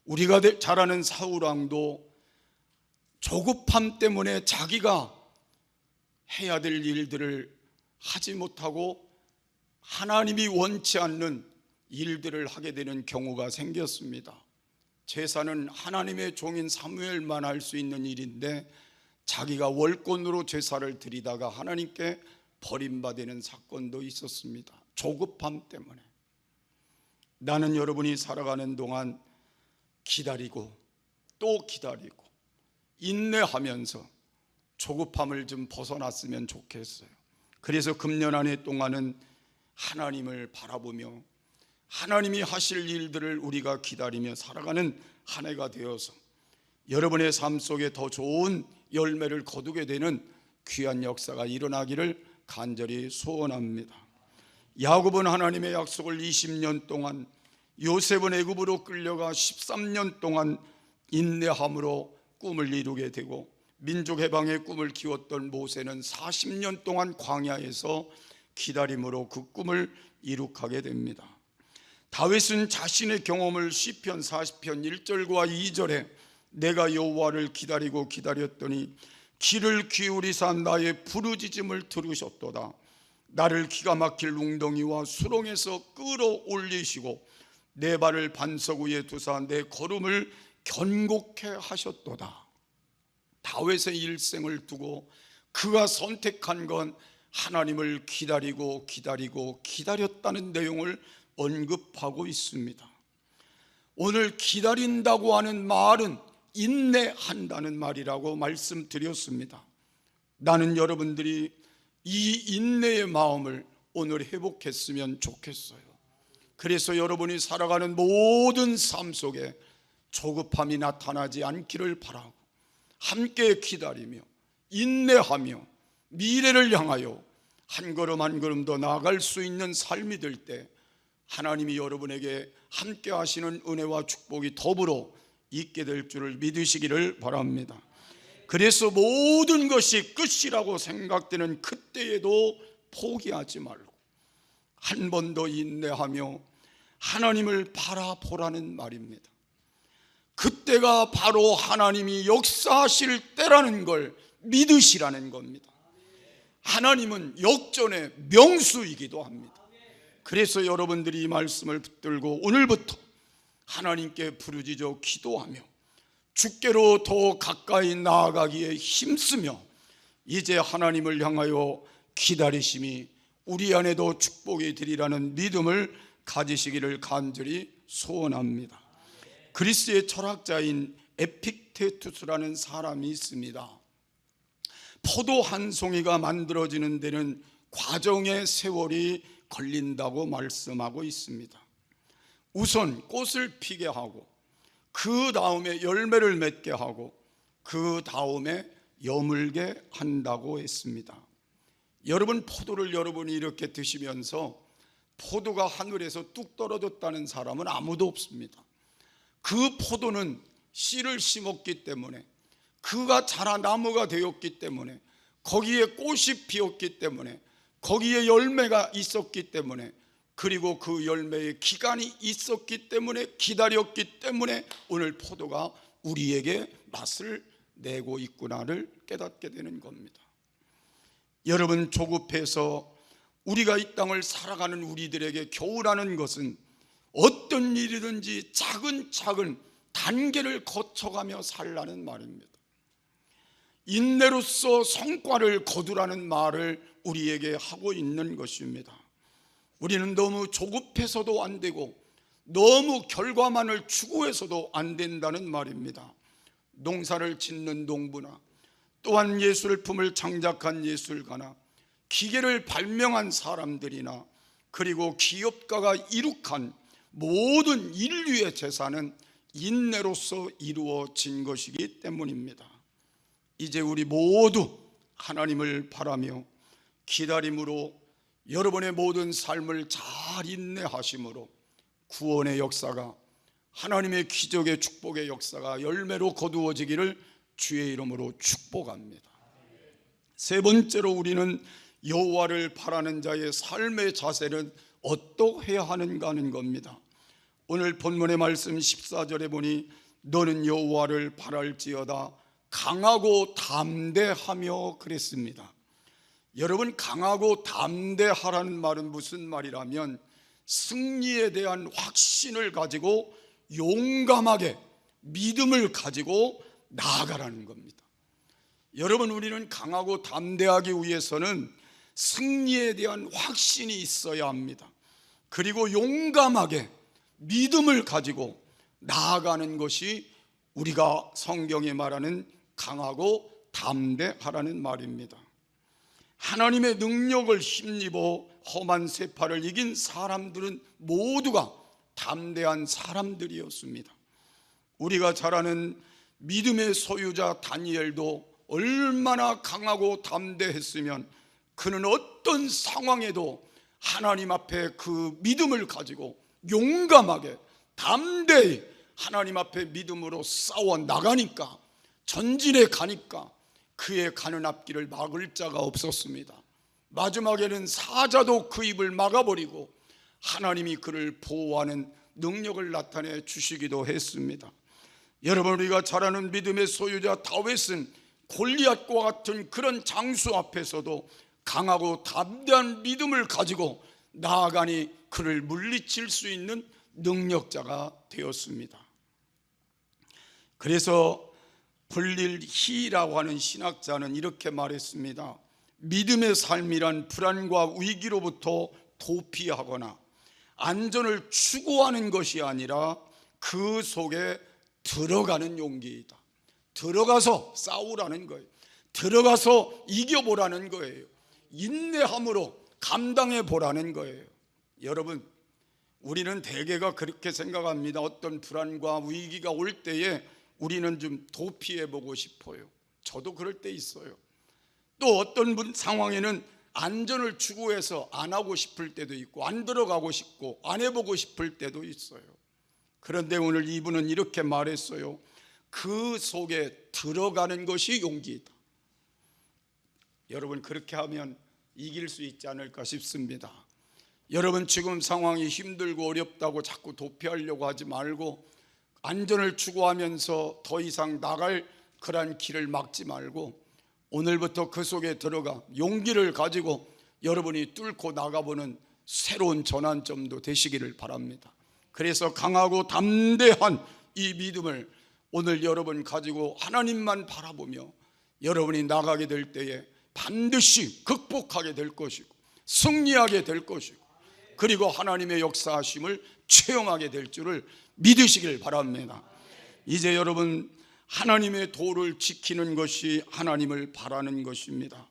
우리가 잘 아는 사울왕도 조급함 때문에 자기가 해야 될 일들을 하지 못하고 하나님이 원치 않는 일들을 하게 되는 경우가 생겼습니다. 제사는 하나님의 종인 사무엘만 할 수 있는 일인데 자기가 월권으로 제사를 드리다가 하나님께 버림받는 사건도 있었습니다. 조급함 때문에. 나는 여러분이 살아가는 동안 기다리고 또 기다리고 인내하면서 조급함을 좀 벗어났으면 좋겠어요. 그래서 금년 한 해 동안은 하나님을 바라보며 하나님이 하실 일들을 우리가 기다리며 살아가는 한 해가 되어서 여러분의 삶 속에 더 좋은 열매를 거두게 되는 귀한 역사가 일어나기를 간절히 소원합니다. 야곱은 하나님의 약속을 20년 동안, 요셉은 애굽으로 끌려가 13년 동안 인내함으로 꿈을 이루게 되고, 민족 해방의 꿈을 키웠던 모세는 40년 동안 광야에서 기다림으로 그 꿈을 이룩하게 됩니다. 다윗은 자신의 경험을 시편 40편 1절과 2절에 내가 여호와를 기다리고 기다렸더니 귀를 기울이사 나의 부르짖음을 들으셨도다. 나를 기가 막힐 웅덩이와 수렁에서 끌어올리시고 내 발을 반석 위에 두사 내 걸음을 견고케 하셨도다. 다윗의 일생을 두고 그가 선택한 건 하나님을 기다리고 기다렸다는 내용을 언급하고 있습니다. 오늘 기다린다고 하는 말은 인내한다는 말이라고 말씀드렸습니다. 나는 여러분들이 이 인내의 마음을 오늘 회복했으면 좋겠어요. 그래서 여러분이 살아가는 모든 삶 속에 조급함이 나타나지 않기를 바라고, 함께 기다리며 인내하며 미래를 향하여 한 걸음 한 걸음 더 나아갈 수 있는 삶이 될 때 하나님이 여러분에게 함께 하시는 은혜와 축복이 더불어 있게 될 줄을 믿으시기를 바랍니다. 그래서 모든 것이 끝이라고 생각되는 그때에도 포기하지 말고 한 번 더 인내하며 하나님을 바라보라는 말입니다. 그때가 바로 하나님이 역사하실 때라는 걸 믿으시라는 겁니다. 하나님은 역전의 명수이기도 합니다. 그래서 여러분들이 이 말씀을 붙들고 오늘부터 하나님께 부르짖어 기도하며 주께로 더 가까이 나아가기에 힘쓰며 이제 하나님을 향하여 기다리심이 우리 안에도 축복이 되리라는 믿음을 가지시기를 간절히 소원합니다. 그리스의 철학자인 에픽테투스라는 사람이 있습니다. 포도 한 송이가 만들어지는 데는 과정의 세월이 걸린다고 말씀하고 있습니다. 우선 꽃을 피게 하고 그 다음에 열매를 맺게 하고 그 다음에 여물게 한다고 했습니다. 여러분, 포도를 여러분이 이렇게 드시면서 포도가 하늘에서 뚝 떨어졌다는 사람은 아무도 없습니다. 그 포도는 씨를 심었기 때문에, 그가 자라 나무가 되었기 때문에, 거기에 꽃이 피었기 때문에, 거기에 열매가 있었기 때문에, 그리고 그 열매의 기간이 있었기 때문에, 기다렸기 때문에 오늘 포도가 우리에게 맛을 내고 있구나를 깨닫게 되는 겁니다. 여러분, 조급해서 우리가 이 땅을 살아가는 우리들에게 교훈하는 것은 어떤 일이든지 차근차근 단계를 거쳐가며 살라는 말입니다. 인내로서 성과를 거두라는 말을 우리에게 하고 있는 것입니다. 우리는 너무 조급해서도 안 되고 너무 결과만을 추구해서도 안 된다는 말입니다. 농사를 짓는 농부나 또한 예술품을 창작한 예술가나 기계를 발명한 사람들이나 그리고 기업가가 이룩한 모든 인류의 재산은 인내로서 이루어진 것이기 때문입니다. 이제 우리 모두 하나님을 바라며 기다림으로 여러분의 모든 삶을 잘 인내하심으로 구원의 역사가, 하나님의 기적의 축복의 역사가 열매로 거두어지기를 주의 이름으로 축복합니다. 세 번째로 우리는 여호와를 바라는 자의 삶의 자세는 어떠해야 하는가 하는 겁니다. 오늘 본문의 말씀 14절에 보니 너는 여호와를 바랄지어다 강하고 담대하며 그랬습니다. 여러분, 강하고 담대하라는 말은 무슨 말이라면 승리에 대한 확신을 가지고 용감하게 믿음을 가지고 나아가라는 겁니다. 여러분, 우리는 강하고 담대하기 위해서는 승리에 대한 확신이 있어야 합니다. 그리고 용감하게 믿음을 가지고 나아가는 것이 우리가 성경에 말하는 강하고 담대하라는 말입니다. 하나님의 능력을 힘입어 험한 세파를 이긴 사람들은 모두가 담대한 사람들이었습니다. 우리가 잘 아는 믿음의 소유자 다니엘도 얼마나 강하고 담대했으면 그는 어떤 상황에도 하나님 앞에 그 믿음을 가지고 용감하게 담대히 하나님 앞에 믿음으로 싸워 나가니까, 전진해 가니까 그의 가는 앞길을 막을 자가 없었습니다. 마지막에는 사자도 그 입을 막아버리고 하나님이 그를 보호하는 능력을 나타내 주시기도 했습니다. 여러분, 우리가 잘 아는 믿음의 소유자 다윗은 골리앗과 같은 그런 장수 앞에서도 강하고 담대한 믿음을 가지고 나아가니 그를 물리칠 수 있는 능력자가 되었습니다. 그래서 블릴히라고 하는 신학자는 이렇게 말했습니다. 믿음의 삶이란 불안과 위기로부터 도피하거나 안전을 추구하는 것이 아니라 그 속에 들어가는 용기이다. 들어가서 싸우라는 거예요. 들어가서 이겨보라는 거예요. 인내함으로 감당해 보라는 거예요. 여러분, 우리는 대개가 그렇게 생각합니다. 어떤 불안과 위기가 올 때에 우리는 좀 도피해 보고 싶어요. 저도 그럴 때 있어요. 또 어떤 상황에는 안전을 추구해서 안 하고 싶을 때도 있고, 안 들어가고 싶고 안 해보고 싶을 때도 있어요. 그런데 오늘 이분은 이렇게 말했어요. 그 속에 들어가는 것이 용기이다. 여러분, 그렇게 하면 이길 수 있지 않을까 싶습니다. 여러분, 지금 상황이 힘들고 어렵다고 자꾸 도피하려고 하지 말고, 안전을 추구하면서 더 이상 나갈 그런 길을 막지 말고 오늘부터 그 속에 들어가 용기를 가지고 여러분이 뚫고 나가보는 새로운 전환점도 되시기를 바랍니다. 그래서 강하고 담대한 이 믿음을 오늘 여러분 가지고 하나님만 바라보며 여러분이 나가게 될 때에 반드시 극복하게 될 것이고 승리하게 될 것이고, 그리고 하나님의 역사하심을 체험하게 될 줄을 믿으시길 바랍니다. 이제 여러분, 하나님의 도를 지키는 것이 하나님을 바라는 것입니다.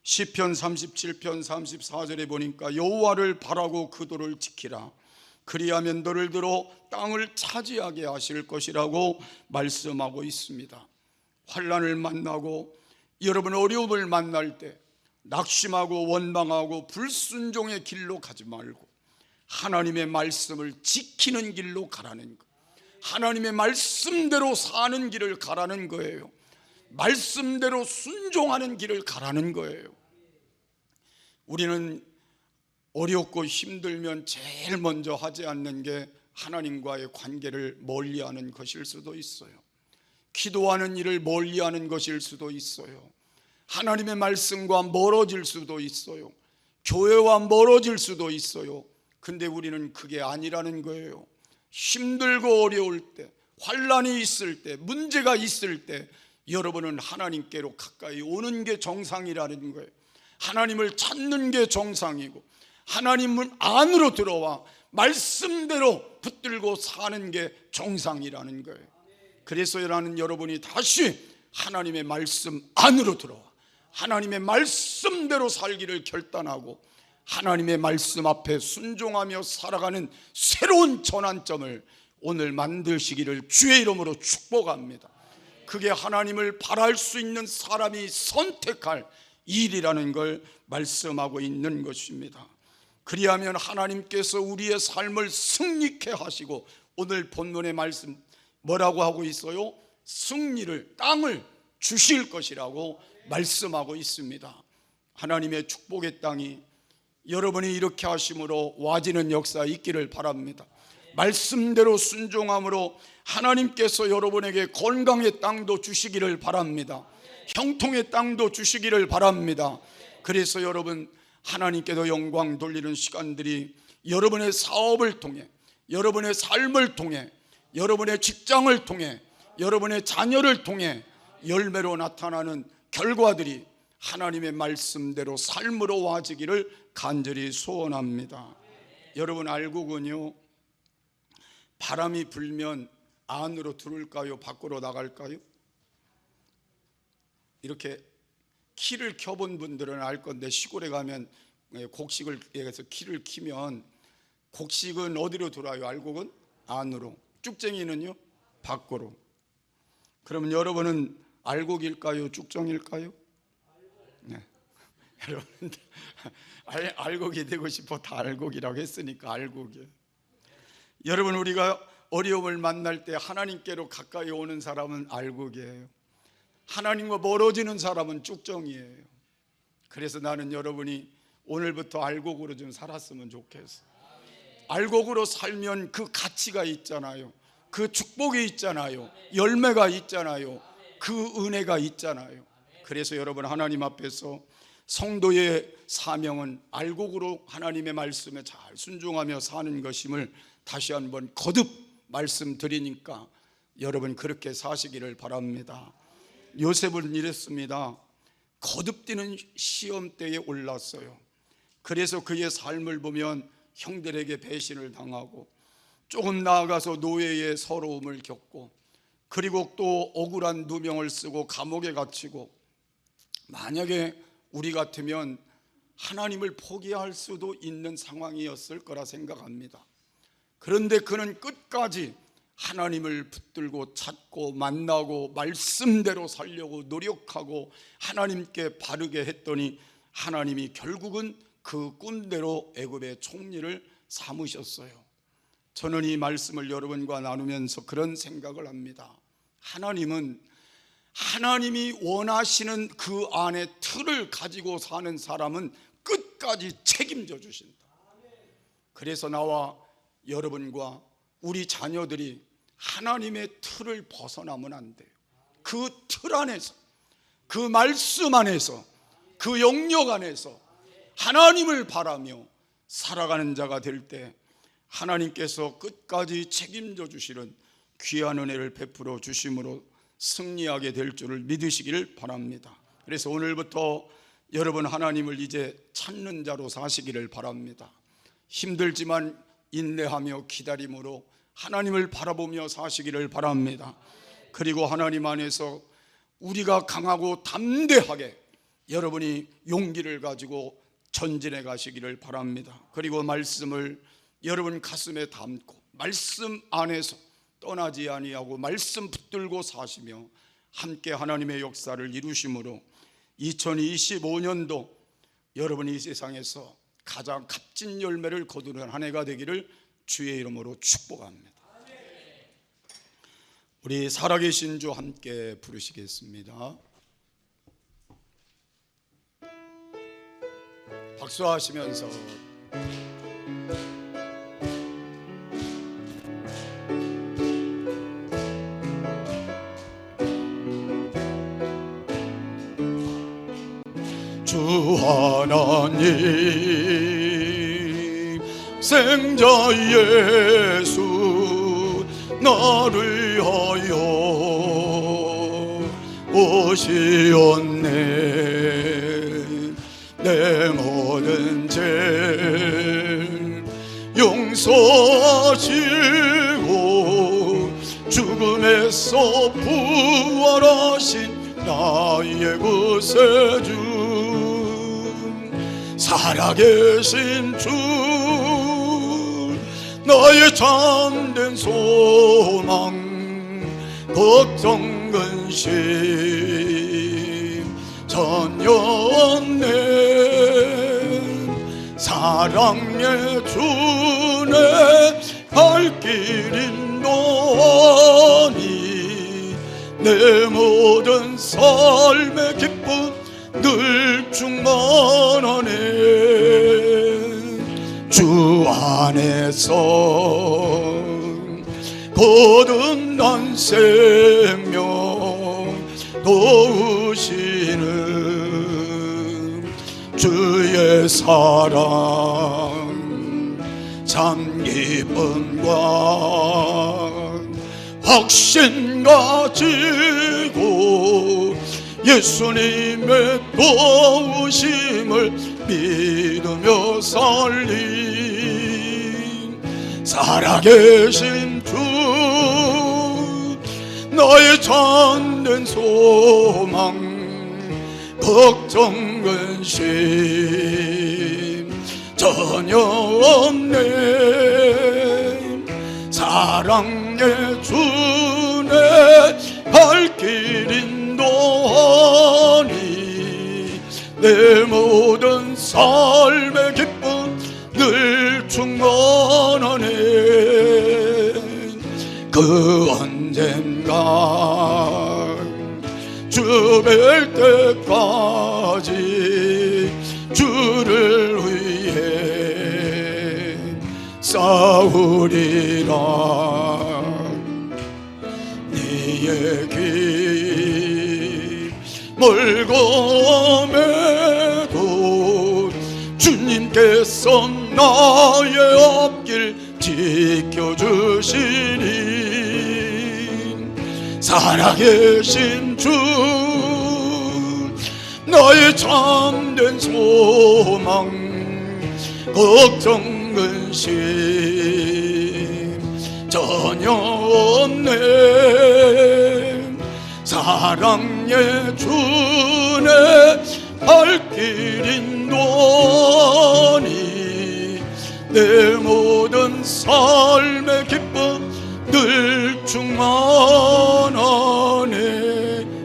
시편 37편 34절에 보니까 여호와를 바라고 그 도를 지키라. 그리하면 너를 들어 땅을 차지하게 하실 것이라고 말씀하고 있습니다. 환난을 만나고 여러분 어려움을 만날 때 낙심하고 원망하고 불순종의 길로 가지 말고 하나님의 말씀을 지키는 길로 가라는 것, 하나님의 말씀대로 사는 길을 가라는 거예요. 말씀대로 순종하는 길을 가라는 거예요. 우리는 어렵고 힘들면 제일 먼저 하지 않는 게 하나님과의 관계를 멀리하는 것일 수도 있어요. 기도하는 일을 멀리하는 것일 수도 있어요. 하나님의 말씀과 멀어질 수도 있어요. 교회와 멀어질 수도 있어요. 근데 우리는 그게 아니라는 거예요. 힘들고 어려울 때, 환난이 있을 때, 문제가 있을 때 여러분은 하나님께로 가까이 오는 게 정상이라는 거예요. 하나님을 찾는 게 정상이고 하나님 안으로 들어와 말씀대로 붙들고 사는 게 정상이라는 거예요. 그래서 나는 여러분이 다시 하나님의 말씀 안으로 들어와 하나님의 말씀대로 살기를 결단하고 하나님의 말씀 앞에 순종하며 살아가는 새로운 전환점을 오늘 만드시기를 주의 이름으로 축복합니다. 그게 하나님을 바랄 수 있는 사람이 선택할 일이라는 걸 말씀하고 있는 것입니다. 그리하면 하나님께서 우리의 삶을 승리케 하시고, 오늘 본문의 말씀 뭐라고 하고 있어요? 승리를, 땅을 주실 것이라고 말씀하고 있습니다. 하나님의 축복의 땅이 여러분이 이렇게 하심으로 와지는 역사 있기를 바랍니다. 말씀대로 순종함으로 하나님께서 여러분에게 건강의 땅도 주시기를 바랍니다. 형통의 땅도 주시기를 바랍니다. 그래서 여러분, 하나님께도 영광 돌리는 시간들이 여러분의 사업을 통해, 여러분의 삶을 통해, 여러분의 직장을 통해, 여러분의 자녀를 통해 열매로 나타나는 결과들이 하나님의 말씀대로 삶으로 와지기를 간절히 소원합니다. 여러분 알고군요, 바람이 불면 안으로 들어올까요? 밖으로 나갈까요? 이렇게 키를 켜본 분들은 알 건데, 시골에 가면 곡식을 해서 키를 키면 곡식은 어디로 들어와요? 알곡은 안으로, 쭉쟁이는요 밖으로. 그러면 여러분은 알곡일까요? 쭉정일까요? 네. 여러분 알곡이 되고 싶어 다 알곡이라고 했으니까 알곡이에요. 여러분, 우리가 어려움을 만날 때 하나님께로 가까이 오는 사람은 알곡이에요. 하나님과 멀어지는 사람은 쭉정이에요. 그래서 나는 여러분이 오늘부터 알곡으로 좀 살았으면 좋겠어. 알곡으로 살면 그 가치가 있잖아요. 그 축복이 있잖아요. 열매가 있잖아요. 그 은혜가 있잖아요. 그래서 여러분, 하나님 앞에서 성도의 사명은 알곡으로 하나님의 말씀에 잘 순종하며 사는 것임을 다시 한번 거듭 말씀드리니까 여러분 그렇게 사시기를 바랍니다. 요셉은 이랬습니다. 거듭뛰는 시험대에 올랐어요. 그래서 그의 삶을 보면 형들에게 배신을 당하고 조금 나아가서 노예의 서러움을 겪고 그리고 또 억울한 누명을 쓰고 감옥에 갇히고, 만약에 우리 같으면 하나님을 포기할 수도 있는 상황이었을 거라 생각합니다. 그런데 그는 끝까지 하나님을 붙들고 찾고 만나고 말씀대로 살려고 노력하고 하나님께 바르게 했더니 하나님이 결국은 그 꿈대로 애굽의 총리를 삼으셨어요. 저는 이 말씀을 여러분과 나누면서 그런 생각을 합니다. 하나님은 하나님이 원하시는 그 안에 틀을 가지고 사는 사람은 끝까지 책임져 주신다. 그래서 나와 여러분과 우리 자녀들이 하나님의 틀을 벗어나면 안 돼요. 그 틀 안에서, 그 말씀 안에서, 그 영역 안에서 하나님을 바라며 살아가는 자가 될 때 하나님께서 끝까지 책임져 주시는 귀한 은혜를 베풀어 주심으로 승리하게 될 줄을 믿으시기를 바랍니다. 그래서 오늘부터 여러분 하나님을 이제 찾는 자로 사시기를 바랍니다. 힘들지만 인내하며 기다림으로 하나님을 바라보며 사시기를 바랍니다. 그리고 하나님 안에서 우리가 강하고 담대하게 여러분이 용기를 가지고 전진해 가시기를 바랍니다. 그리고 말씀을 여러분 가슴에 담고 말씀 안에서 떠나지 아니하고 말씀 붙들고 사시며 함께 하나님의 역사를 이루심으로 2025년도 여러분이 이 세상에서 가장 값진 열매를 거두는 한 해가 되기를 주의 이름으로 축복합니다. 우리 살아계신 주 함께 부르시겠습니다. 박수하시면서 주 하나님 생자 예수 나를 위하여 오시었네. 내 모든 죄 용서하시고 죽음에서 부활하신 나의 구세주 살아계신 주 나의 참된 소망 걱정 근심 전혀 없네. 사랑의 주내 갈 길인 너니 내 모든 삶의 기쁨 늘 충만하네. 주 안에서 거듭난 생명 도우시는 주의 사랑 참 기쁨과 확신 가지고 예수님의 도우심을 믿으며 살린 살아계신 주 나의 참된 소망 걱정 근심 전혀 없네. 사랑의 주내 발길 인도하니 내 모든 삶의 기쁨 늘 충만하네. 그 언젠가 주 뵐 때까지 주를 위해 싸우리라. 네의 길 멀검에도 주님께서 나의 앞길 지켜주시니 살아계신 주 나의 참된 소망 걱정 근심 전혀 없네. 사랑의 주내 발길 인도하니 내 모든 삶의 기쁨 늘 충만하네.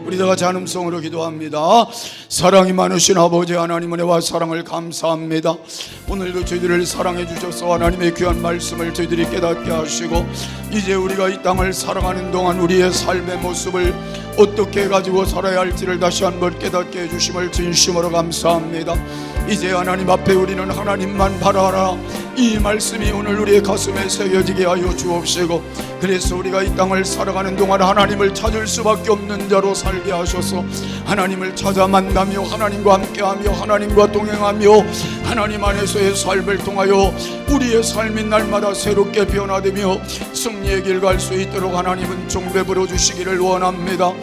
우리 다 같이 한음성으로 기도합니다. 사랑이 많으신 아버지 하나님, 은혜와 사랑을 감사합니다. 오늘도 저희들을 사랑해 주셔서 하나님의 귀한 말씀을 저희들이 깨닫게 하시고 이제 우리가 이 땅을 살아가는 동안 우리의 삶의 모습을 어떻게 가지고 살아야 할지를 다시 한번 깨닫게 해주심을 진심으로 감사합니다. 이제 하나님 앞에 우리는 하나님만 바라라, 이 말씀이 오늘 우리의 가슴에 새겨지게 하여 주옵시고, 그래서 우리가 이 땅을 살아가는 동안 하나님을 찾을 수밖에 없는 자로 살게 하셔서 하나님을 찾아 만나며 하나님과 함께하며 하나님과 동행하며 하나님 안에서의 삶을 통하여 우리의 삶이 날마다 새롭게 변화되며 승리의 길 갈 수 있도록 하나님은 종배 부어주시기를 원합니다.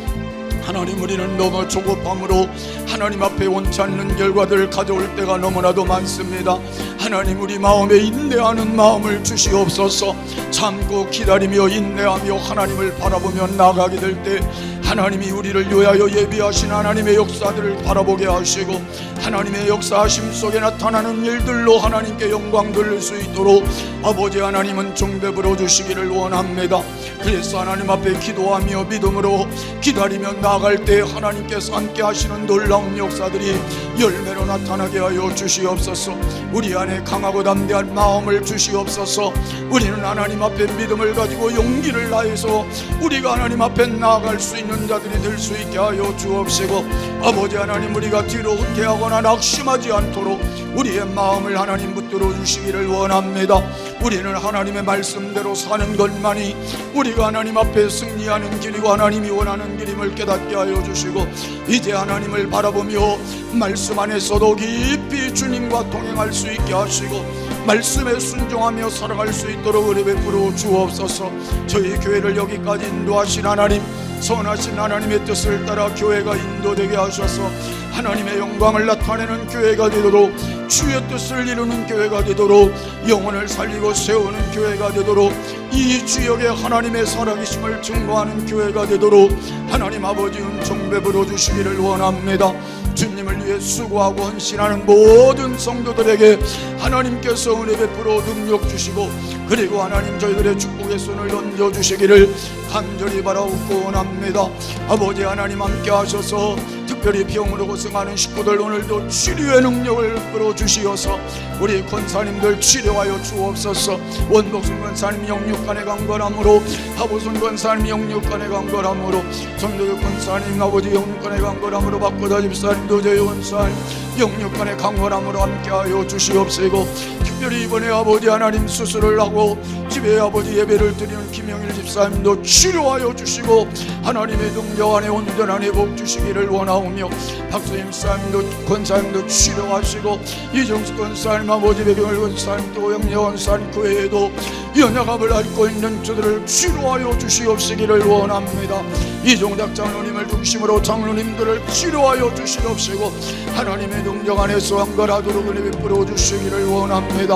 하나님, 우리는 너무 조급함으로 하나님 앞에 원치 않는 결과들을 가져올 때가 너무나도 많습니다. 하나님, 우리 마음에 인내하는 마음을 주시옵소서. 참고 기다리며 인내하며 하나님을 바라보며 나아가게 될 때 하나님이 우리를 위하여 예비하신 하나님의 역사들을 바라보게 하시고 하나님의 역사하심 속에 나타나는 일들로 하나님께 영광 돌릴 수 있도록 아버지 하나님은 종배 부어주시기를 원합니다. 그래서 하나님 앞에 기도하며 믿음으로 기다리며 나아갈 때 하나님께서 함께 하시는 놀라운 역사들이 열매로 나타나게 하여 주시옵소서. 우리 안에 강하고 담대한 마음을 주시옵소서. 우리는 하나님 앞에 믿음을 가지고 용기를 다해서 우리가 하나님 앞에 나아갈 수 있는 자들이 될 수 있게 하여 주옵시고, 아버지 하나님, 우리가 뒤로 후퇴하거나 낙심하지 않도록 우리의 마음을 하나님 붙들어 주시기를 원합니다. 우리는 하나님의 말씀대로 사는 것만이 우리가 하나님 앞에 승리하는 길이고 하나님이 원하는 길임을 깨닫게 하여 주시고, 이제 하나님을 바라보며 말씀 안에서도 깊이 주님과 동행할 수 있게 하시고 말씀에 순종하며 살아갈 수 있도록 은혜 베풀어 주옵소서. 저희 교회를 여기까지 인도하신 하나님, 선하신 하나님의 뜻을 따라 교회가 인도되게 하셔서 하나님의 영광을 나타내는 교회가 되도록, 주의 뜻을 이루는 교회가 되도록, 영혼을 살리고 세우는 교회가 되도록, 이 지역에 하나님의 살아계심을 증거하는 교회가 되도록 하나님 아버지 은총 베풀어 주시기를 원합니다. 주님을 위해 수고하고 헌신하는 모든 성도들에게 하나님께서 은혜 베풀어 능력 주시고, 그리고 하나님 저희들의 축복의 손을 얹어주시기를 간절히 바라옵고 원합니다. 아버지 하나님 함께 하셔서 특별히 병으로 고생하는 식구들 오늘도 치료의 능력을 끌어주시어서 우리 권사님들 치료하여 주옵소서. 원복순 권사님 영육간의 강건함으로, 하보순 권사님 영육간의 강건함으로, 전도교 권사님 아버지 영육간의 강건함으로, 박고다 집사님 도저히 권사님 영육간의 강건함으로 함께하여 주시옵시고, 특별히 이번에 아버지 하나님 수술을 하고 집에 아버지 예배를 드리는 김영일 집사님도 치료하여 주시고 하나님의 능력 안에 온전한 회복 주시기를 원하오며, 박수임 사님도 권사님도 치료하시고 이정수 권사님 아버지 배경을 권사님도 영여 권사님 그 외에도 연약함을 앓고 있는 저들을 치료하여 주시옵시기를 원합니다. 이종작 장로님을 중심으로 장로님들을 치료하여 주시옵시고 하나님의 능력 안에서 한가하도록 은혜 베풀어 주시기를 원합니다.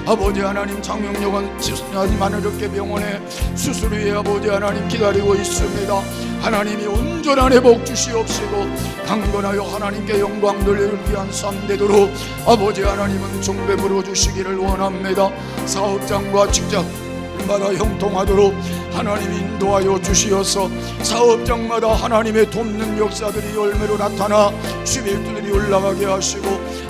아버지 하나님, 장명력은 집사님 하늘롭게 병원에 수술 위에 아버지 하나님 기다리고 있습니다. 하나님이 온전한 회복 주시옵시고 강건하여 하나님께 영광 돌리를 위한 삶 되도록 아버지 하나님은 종배 부어주시기를 원합니다. 사업장과 직장마다 형통하도록 하나님 인도하여 주시어서 사업장마다 하나님의 돕는 역사들이 열매로 나타나 수입들이 올라가게 하시고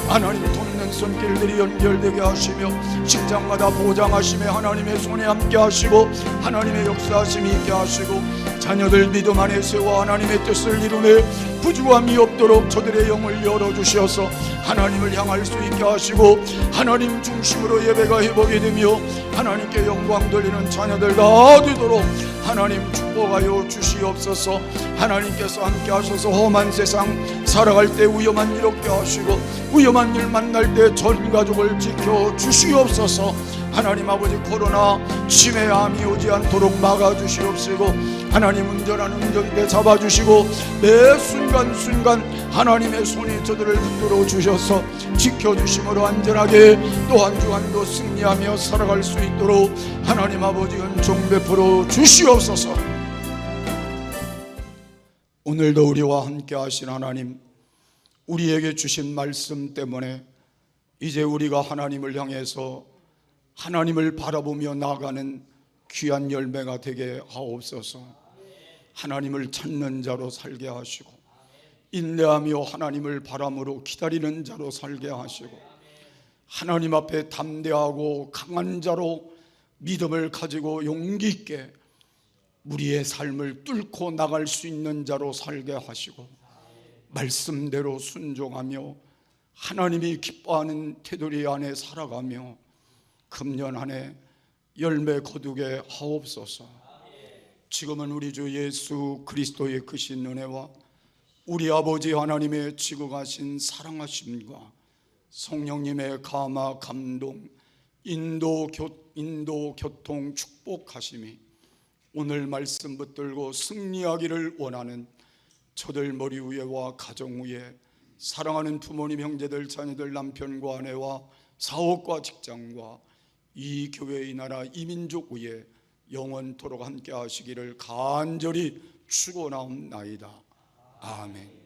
하나님 돕는 손길들이 연결되게 하시며 직장마다 보장하심에 하나님의 손에 함께 하시고 하나님의 역사하심이 있게 하시고 자녀들 믿음 안에 세워 하나님의 뜻을 이루며 부주함이 없도록 저들의 영을 열어주셔서 하나님을 향할 수 있게 하시고 하나님 중심으로 예배가 회복이 되며 하나님께 영광 돌리는 자녀들 다 되도록 하나님 축복하여 주시옵소서. 하나님께서 함께 하셔서 험한 세상 살아갈 때 위험한 일 없게 하시고 위험한 일 만날 때 전 가족을 지켜 주시옵소서. 하나님 아버지 코로나 치매암이 오지 않도록 막아주시옵시고 하나님 운전하는 운전대 잡아주시고 매 순간순간 하나님의 손이 저들을 붙들어 주셔서 지켜주심으로 안전하게 또 한 주간도 승리하며 살아갈 수 있도록 하나님 아버지 은총 베풀어 주시옵소서. 오늘도 우리와 함께 하신 하나님, 우리에게 주신 말씀 때문에 이제 우리가 하나님을 향해서 하나님을 바라보며 나아가는 귀한 열매가 되게 하옵소서. 하나님을 찾는 자로 살게 하시고 인내하며 하나님을 바람으로 기다리는 자로 살게 하시고 하나님 앞에 담대하고 강한 자로 믿음을 가지고 용기 있게 우리의 삶을 뚫고 나갈 수 있는 자로 살게 하시고 말씀대로 순종하며 하나님이 기뻐하는 테두리 안에 살아가며 금년 한 해 열매 거두게 하옵소서. 지금은 우리 주 예수 그리스도의 크신 은혜와 우리 아버지 하나님의 지극하신 사랑하심과 성령님의 감화 감동 인도 교통 축복하심이 오늘 말씀 붙들고 승리하기를 원하는 저들 머리 위에와 가정 위에 사랑하는 부모님 형제들 자녀들 남편과 아내와 사업과 직장과 이 교회 이 나라 이 민족 위에 영원토록 함께 하시기를 간절히 축원하옵나이다. 아멘.